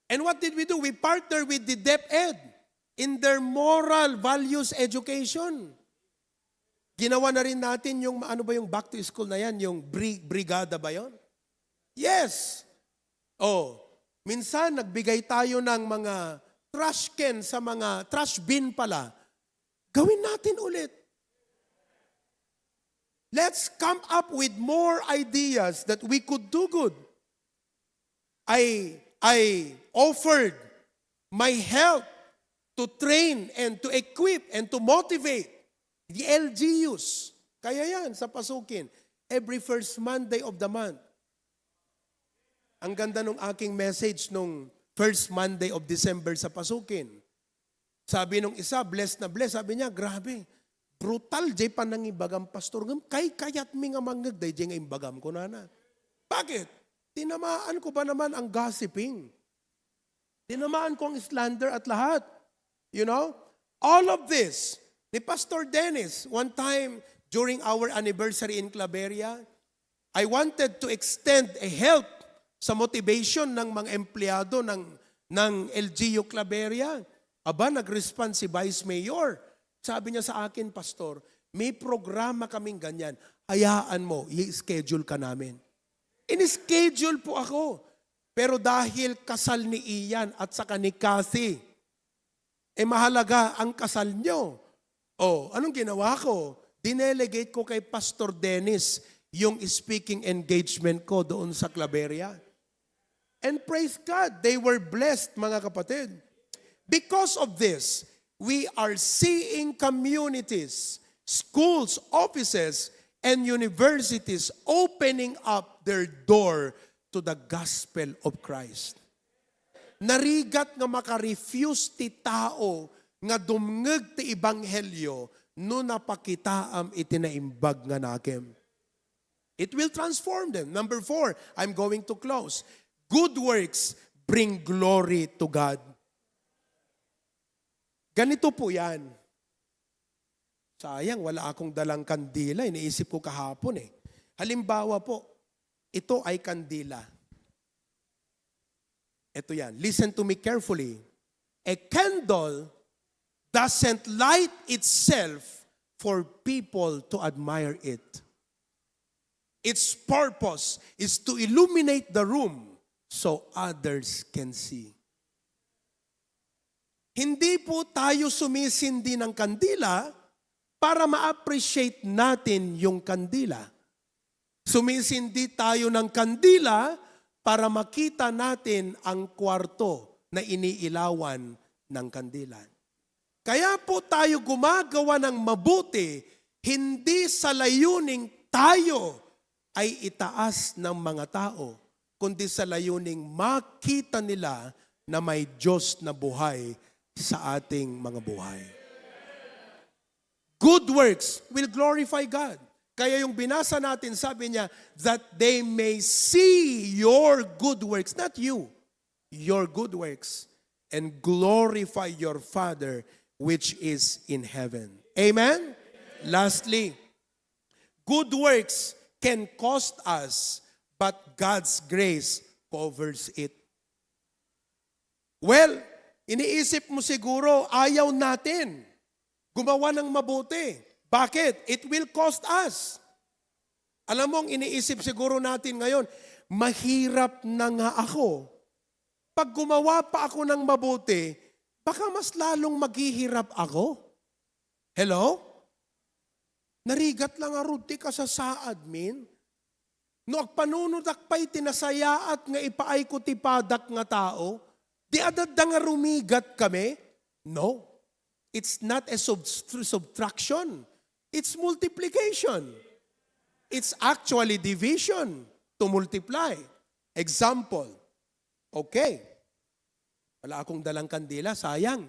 And what did we do? We partnered with the DepEd in their moral values education. Ginawa na rin natin yung, ano ba yung back to school na yan? Yung brigada ba yon? Yes. Oh, Minsan, nagbigay tayo ng mga trash can sa mga trash bin pala. Gawin natin ulit. Let's come up with more ideas that we could do good. I offered my help to train and to equip and to motivate the LGUs. Kaya yan, sa pasukin. Every first Monday of the month. Ang ganda nung aking message nung first Monday of December sa pasukin. Sabi nung isa, blessed na blessed. Sabi niya, grabe, brutal jay pa nang ibagam pastor. Kay kayat mi nga mangag, day jay nga imbagam ko na. Bakit? Tinamaan ko ba naman ang gossiping? Tinamaan ko ang slander at lahat. You know? All of this. Ni Pastor Dennis, one time during our anniversary in Claveria, I wanted to extend a help sa motivation ng mga empleyado ng LGU Claveria. Aba, nag-respond si Vice Mayor. Sabi niya sa akin, Pastor, may programa kaming ganyan. Hayaan mo, i-schedule ka namin. In-schedule po ako. Pero dahil kasal ni Ian at saka ni Kathy, mahalaga ang kasal nyo. Anong ginawa ko? Dinelegate ko kay Pastor Dennis yung speaking engagement ko doon sa Claveria. And praise God, they were blessed, mga kapatid. Because of this, we are seeing communities, schools, offices, and universities opening up their door to the gospel of Christ. Narigat nga maka-refuse ti tao nga dumngeg ti ebanghelyo no napakitaam itinaimbag nga nakem. It will transform them. Number 4, I'm going to close. Good works bring glory to God. Ganito po yan. Sayang, wala akong dalang kandila. Iniisip ko kahapon eh. Halimbawa po, ito ay kandila. Ito yan. Listen to me carefully. A candle doesn't light itself for people to admire it. Its purpose is to illuminate the room so others can see. Hindi po tayo sumisindi ng kandila para ma-appreciate natin yung kandila. Sumisindi tayo ng kandila para makita natin ang kwarto na iniilawan ng kandila. Kaya po tayo gumagawa ng mabuti, hindi sa layuning tayo ay itaas ng mga tao, kundi sa layuning makita nila na may Diyos na buhay sa ating mga buhay. Good works will glorify God. Kaya yung binasa natin, sabi niya, that they may see your good works, not you, your good works, and glorify your Father which is in heaven. Amen? Lastly, good works can cost us, but God's grace covers it. Well, iniisip mo siguro, ayaw natin gumawa ng mabuti. Bakit? It will cost us. Alam mo, iniisip siguro natin ngayon, mahirap na nga ako. Pag gumawa pa ako ng mabuti, baka mas lalong maghihirap ako. Hello? Narigat lang aruti ka sa saad, min. No agpanunudak pa'y tinasayaat nga ipaay ko tipadak nga tao, di adad nga rumigat kami? No. It's not a subtraction. It's multiplication. It's actually division to multiply. Example. Okay. Wala akong dalang kandila, sayang.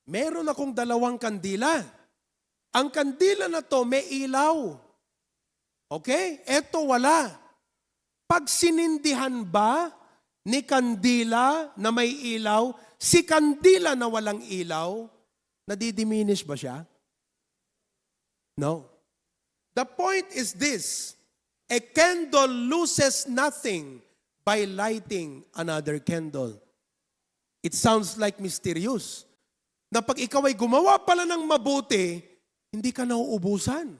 Meron akong 2 kandila. Ang kandila na to may ilaw. Okay? Eto wala. Pag sinindihan ba ni kandila na may ilaw, si kandila na walang ilaw, nadidiminish ba siya? No. The point is this. A candle loses nothing by lighting another candle. It sounds like mysterious. Na pag ikaw ay gumawa pala ng mabuti, hindi ka nauubusan.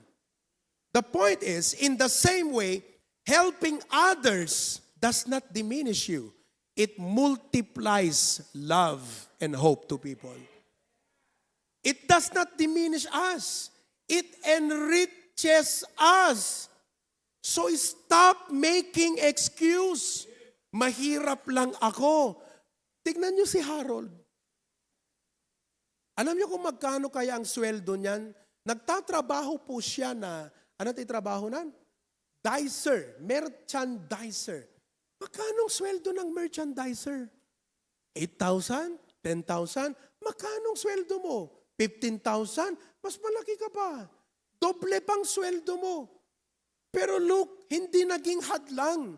The point is, in the same way, helping others does not diminish you. it multiplies love and hope to people. It does not diminish us. It enriches us. So stop making excuse. Mahirap lang ako. Tignan niyo si Harold. Alam niyo kung magkano kaya ang sweldo niyan? Nagtatrabaho po siya na, ano trabaho nan? Dicer, merchandiser. Magkano ang sweldo ng merchandiser? 8,000? 10,000? Magkano ang sweldo mo? 15,000? Mas malaki ka pa. Doble pang sweldo mo. Pero look, hindi naging hadlang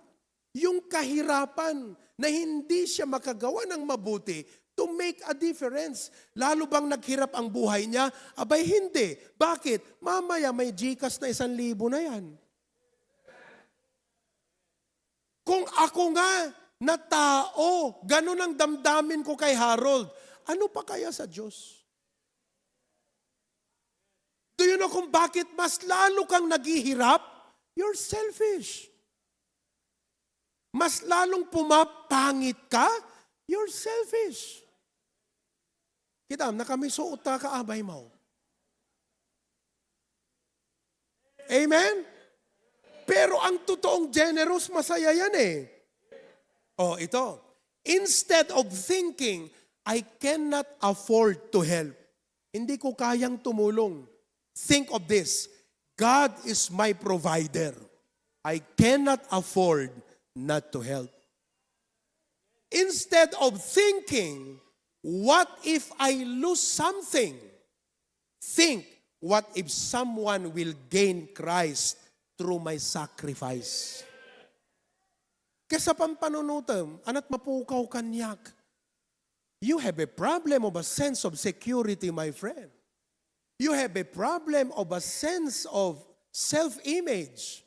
yung kahirapan na hindi siya makagawa ng mabuti to make a difference. Lalo bang naghirap ang buhay niya? Abay hindi. Bakit? Mamaya may GCash na 1,000 na yan. Kung ako nga na tao, ganun ang damdamin ko kay Harold, ano pa kaya sa Diyos? Do you know kung bakit mas lalo kang naghihirap? You're selfish. Mas lalong pumapangit ka? You're selfish. Kita, nakamiso uta ka abay mo. Amen? Pero ang totoong generous, masaya yan eh. Oh, ito. Instead of thinking, I cannot afford to help. Hindi ko kayang tumulong. Think of this. God is my provider. I cannot afford not to help. Instead of thinking, what if I lose something? Think, what if someone will gain Christ through my sacrifice? Kesa pampanunutam, anat mapukaw kanyak. You have a problem of a sense of security, my friend. You have a problem of a sense of self-image.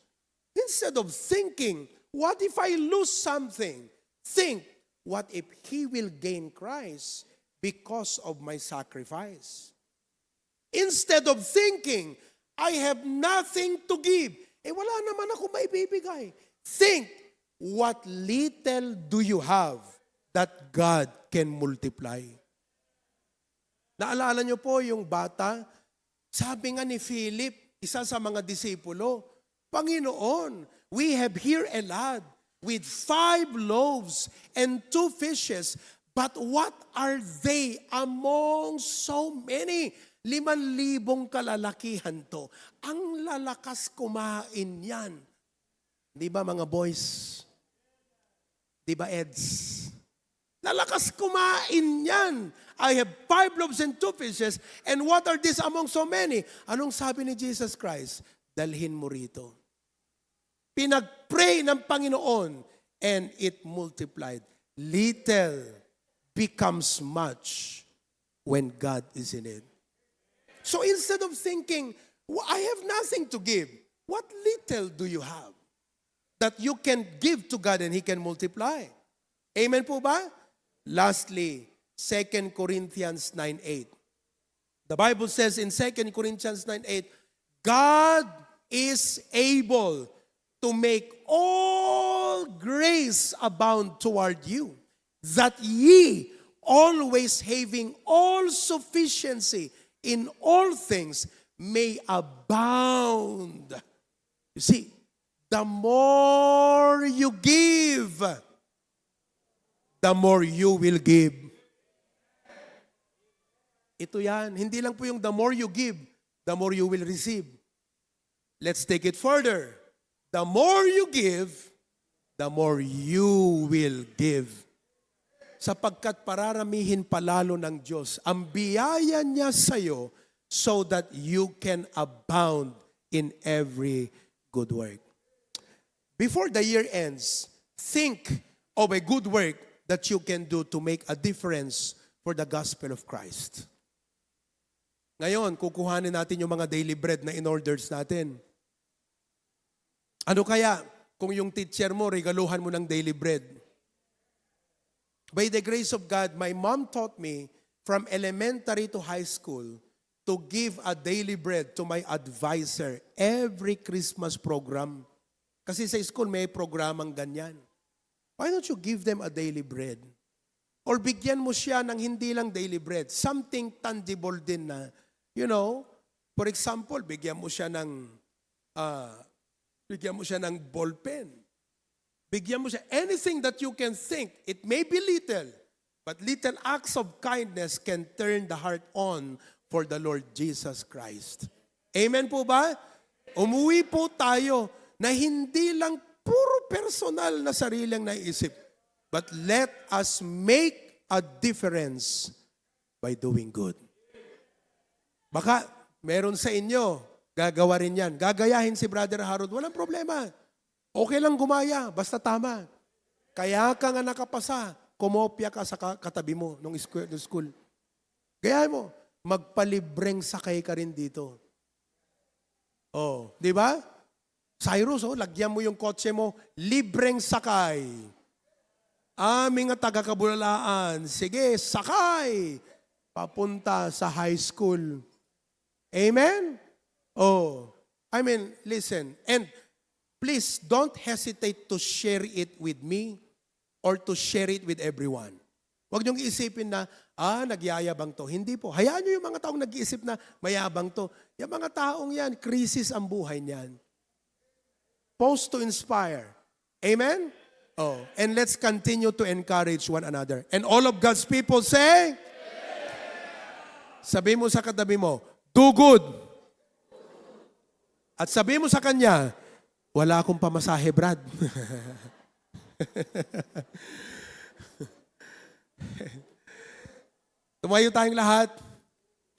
Instead of thinking, what if I lose something? Think, what if he will gain Christ because of my sacrifice? Instead of thinking, I have nothing to give. Wala naman ako maibibigay. Think, what little do you have that God can multiply? Naalala niyo po yung bata, sabi nga ni Philip, isa sa mga disipulo, Panginoon, we have here a lad with 5 loaves and 2 fishes, but what are they among so many? 5,000 kalalakihan to. Ang lalakas kumain yan. Di ba mga boys? Di ba Eds? Lalakas kumain yan. I have 5 loaves and 2 fishes, and what are these among so many? Anong sabi ni Jesus Christ? Dalhin mo rito. Pinag-pray ng Panginoon, and it multiplied. Little becomes much when God is in it. So instead of thinking, I have nothing to give, what little do you have that you can give to God and He can multiply? Amen po ba? Lastly, 2 Corinthians 9:8. The Bible says in 2 Corinthians 9:8, God is able to make all grace abound toward you, that ye, always having all sufficiency in all things, may abound. You see, the more you give, the more you will give. Ito yan. Hindi lang po yung the more you give, the more you will receive. Let's take it further. The more you give, the more you will give. Sapagkat pararamihin palalo ng Diyos ang biyaya niya sa iyo so that you can abound in every good work. Before the year ends, think of a good work that you can do to make a difference for the gospel of Christ. Ngayon, kukuhanin natin yung mga daily bread na in-orders natin. Ano kaya kung yung teacher mo, regaluhan mo ng daily bread? By the grace of God, my mom taught me from elementary to high school to give a daily bread to my advisor every Christmas program. Kasi sa school may programang ganyan. Why don't you give them a daily bread? Or bigyan mo siya ng hindi lang daily bread, something tangible din na, for example, bigyan mo siya ng ball pen. Bigyan mo siya anything that you can think. It may be little, but little acts of kindness can turn the heart on for the Lord Jesus Christ. Amen po ba? Umuwi po tayo na hindi lang puro personal na sariling naisip, but let us make a difference by doing good. Baka meron sa inyo, gagawa rin yan. Gagayahin si Brother Harold, walang problema. Okay lang gumaya, basta tama. Kaya ka nga nakapasa, kumopya ka sa katabi mo nung school. Gayahin mo, magpalibreng sakay ka rin dito. Oh, di ba? Cyrus, lagyan mo yung kotse mo, libreng sakay. Aming taga-Kabulalaan, sige, sakay. Papunta sa high school. Amen? Listen. And please, don't hesitate to share it with me or to share it with everyone. Huwag niyong isipin na, nagyayabang to. Hindi po. Hayaan niyo yung mga taong nag-iisip na mayabang to. Yung mga taong yan, krisis ang buhay niyan. Post to inspire. Amen? And let's continue to encourage one another. And all of God's people say, sabi mo sa katabi mo, do good. At sabi mo sa kanya, wala akong pamasahe, Brad. Tumayo tayong lahat.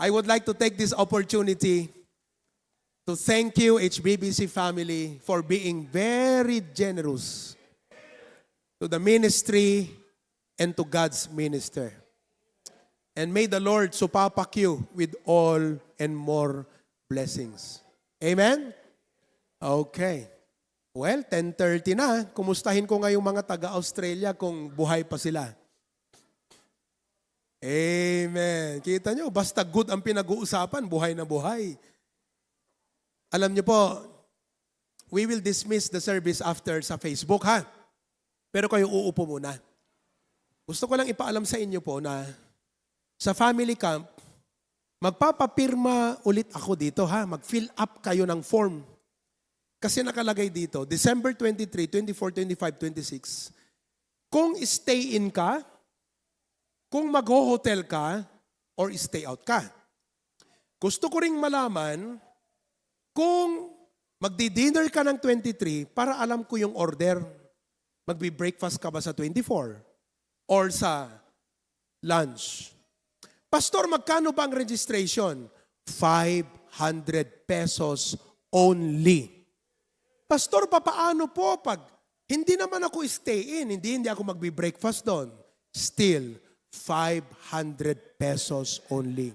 I would like to take this opportunity to thank you, HBBC family, for being very generous to the ministry and to God's minister. And may the Lord supapak you with all and more blessings. Amen? Okay. Well, 10:30 na. Kumustahin ko ngayong mga taga-Australia kung buhay pa sila. Amen. Kita nyo, basta good ang pinag-uusapan, buhay na buhay. Alam niyo po, we will dismiss the service after sa Facebook, ha? Pero kayo uupo muna. Gusto ko lang ipaalam sa inyo po na sa family camp, magpapapirma ulit ako dito, ha? Mag-fill up kayo ng form. Kasi nakalagay dito, December 23, 24, 25, 26. Kung stay in ka, kung mag-hotel ka, or stay out ka. Gusto ko ring malaman kung magdi-dinner ka ng 23 para alam ko yung order. Magbi-breakfast ka ba sa 24? Or sa lunch? Pastor, magkano ba ang registration? 500 pesos only. Pastor, papaano po pag hindi naman ako stay in, hindi ako magbi-breakfast doon? Still, 500 pesos only.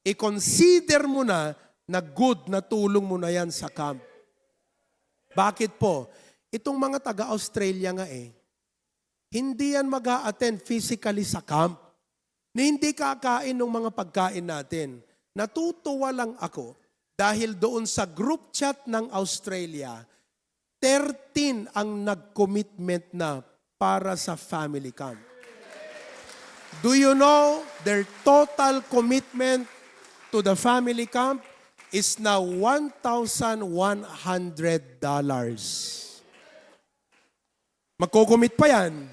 I-consider mo na good na tulong mo na yan sa camp. Bakit po? Itong mga taga-Australia nga hindi yan mag-a-attend physically sa camp. Na hindi kakain ng mga pagkain natin. Natutuwa lang ako dahil doon sa group chat ng Australia, 13 ang nag-commitment na para sa family camp. Do you know their total commitment to the family camp is now $1,100. Magko-commit pa yan.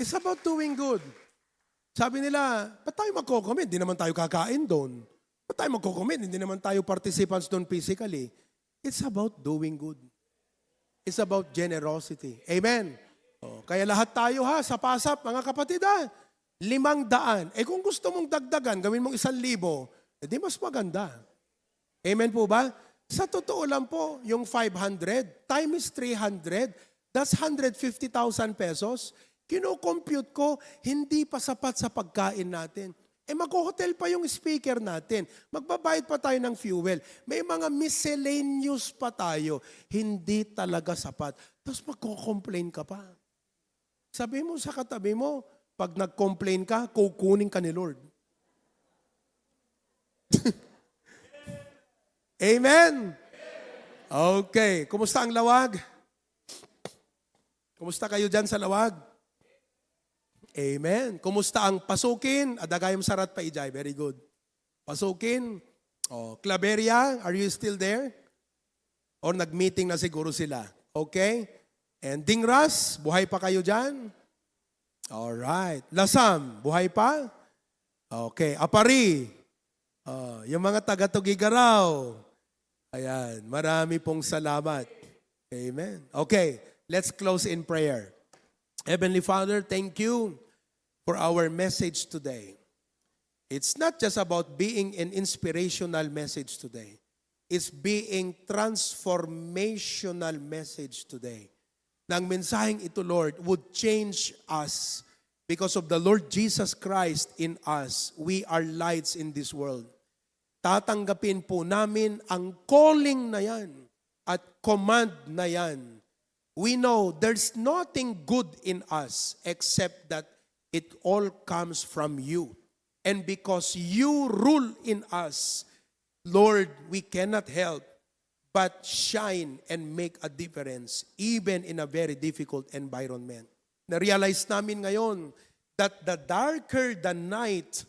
It's about doing good. Sabi nila, ba't tayo magko-commit? Hindi naman tayo kakain doon. Ba't tayo magko-commit? Hindi naman tayo participants doon physically. It's about doing good. It's about generosity. Amen. Kaya lahat tayo sa PASAP, mga kapatid 500. Kung gusto mong dagdagan, gawin mong 1,000, di mas maganda. Amen po ba? Sa totoo lang po, yung 500 times 300, that's 150,000 pesos. Kino-compute ko, hindi pa sapat sa pagkain natin. Mag-hotel pa yung speaker natin. Magbabayad pa tayo ng fuel. May mga miscellaneous pa tayo. Hindi talaga sapat. Tapos magko-complain ka pa. Sabi mo sa katabi mo, pag nag-complain ka, kukunin ka ni Lord. Amen? Okay. Kumusta ang lawag? Kumusta kayo dyan sa lawag? Amen. Kumusta ang pasukin? Adagayam sarat pa ijay. Very good. Pasukin. Oh, Claveria, are you still there? Or nag-meeting na siguro sila? Okay. And Dingras, buhay pa kayo dyan? Alright. Lasam, buhay pa? Okay. Apari, yung mga taga-Tugigaraw. Ayan, marami pong salamat. Amen. Okay, let's close in prayer. Heavenly Father, thank you for our message today. It's not just about being an inspirational message today. It's being transformational message today. Nang mensaheng ito, Lord, would change us because of the Lord Jesus Christ in us. We are lights in this world. Tatanggapin po namin ang calling na yan at command na yan. We know there's nothing good in us except that it all comes from you. And because you rule in us, Lord, we cannot help but shine and make a difference even in a very difficult environment. Na-realize namin ngayon that the darker the night,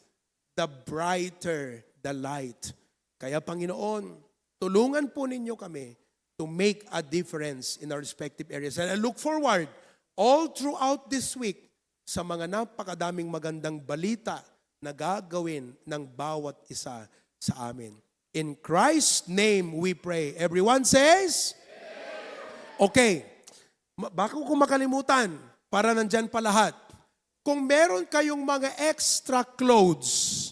the brighter the light. Kaya Panginoon, tulungan po ninyo kami to make a difference in our respective areas. And I look forward all throughout this week sa mga napakadaming magandang balita na gagawin ng bawat isa sa amin. In Christ's name we pray. Everyone says? Okay. Bako ko makalimutan, para nandyan pa lahat. Kung meron kayong mga extra clothes,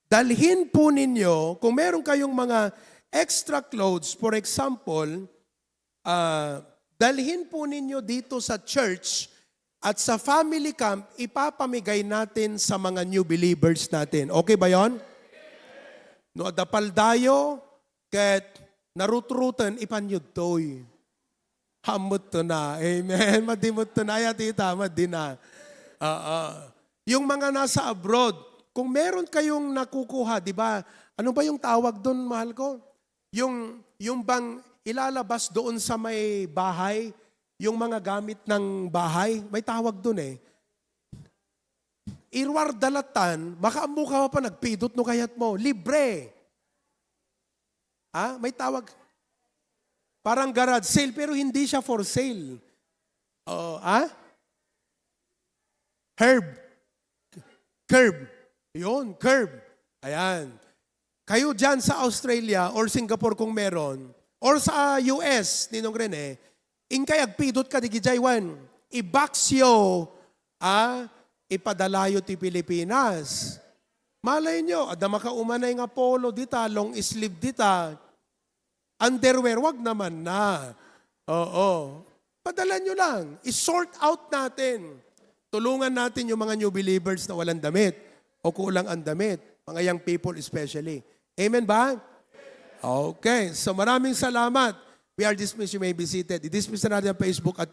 dalhin po ninyo, kung meron kayong mga extra clothes, for example, dalhin po ninyo dito sa church at sa family camp, ipapamigay natin sa mga new believers natin. Okay ba yon? No, dapaldayo, ket narutrutan, ipanyod toy. Hamot to na. Amen. Madimot to na. Tita, madina. Yung mga nasa abroad, kung meron kayong nakukuha, di ba? Ano ba yung tawag doon, mahal ko? Yung bang ilalabas doon sa may bahay, yung mga gamit ng bahay, may tawag doon eh. Irwar dalatan, baka mukha pa nagpidot no kayat mo. Libre. May tawag. Parang garage sale, pero hindi siya for sale. Herb. Curb. Yun, curb. Ayan. Kayo dyan sa Australia or Singapore kung meron, or sa US, Ninong Rene, inkay agpidot ka di gijaywan. Ibaksyo, ipadalayo ti Pilipinas. Malay nyo, ada makaumanay nga polo dita, long sleeve dita, underwear, wag naman na. Oo. Padala nyo lang. I-sort out natin. Tulungan natin yung mga new believers na walang damit o kulang ang damit. Mga young people especially. Amen ba? Okay. So maraming salamat. We are dismissed. You may be seated. I-dismiss na natin ang Facebook at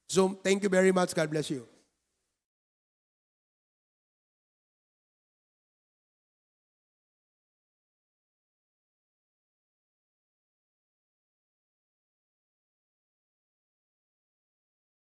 Zoom. Thank you very much. God bless you.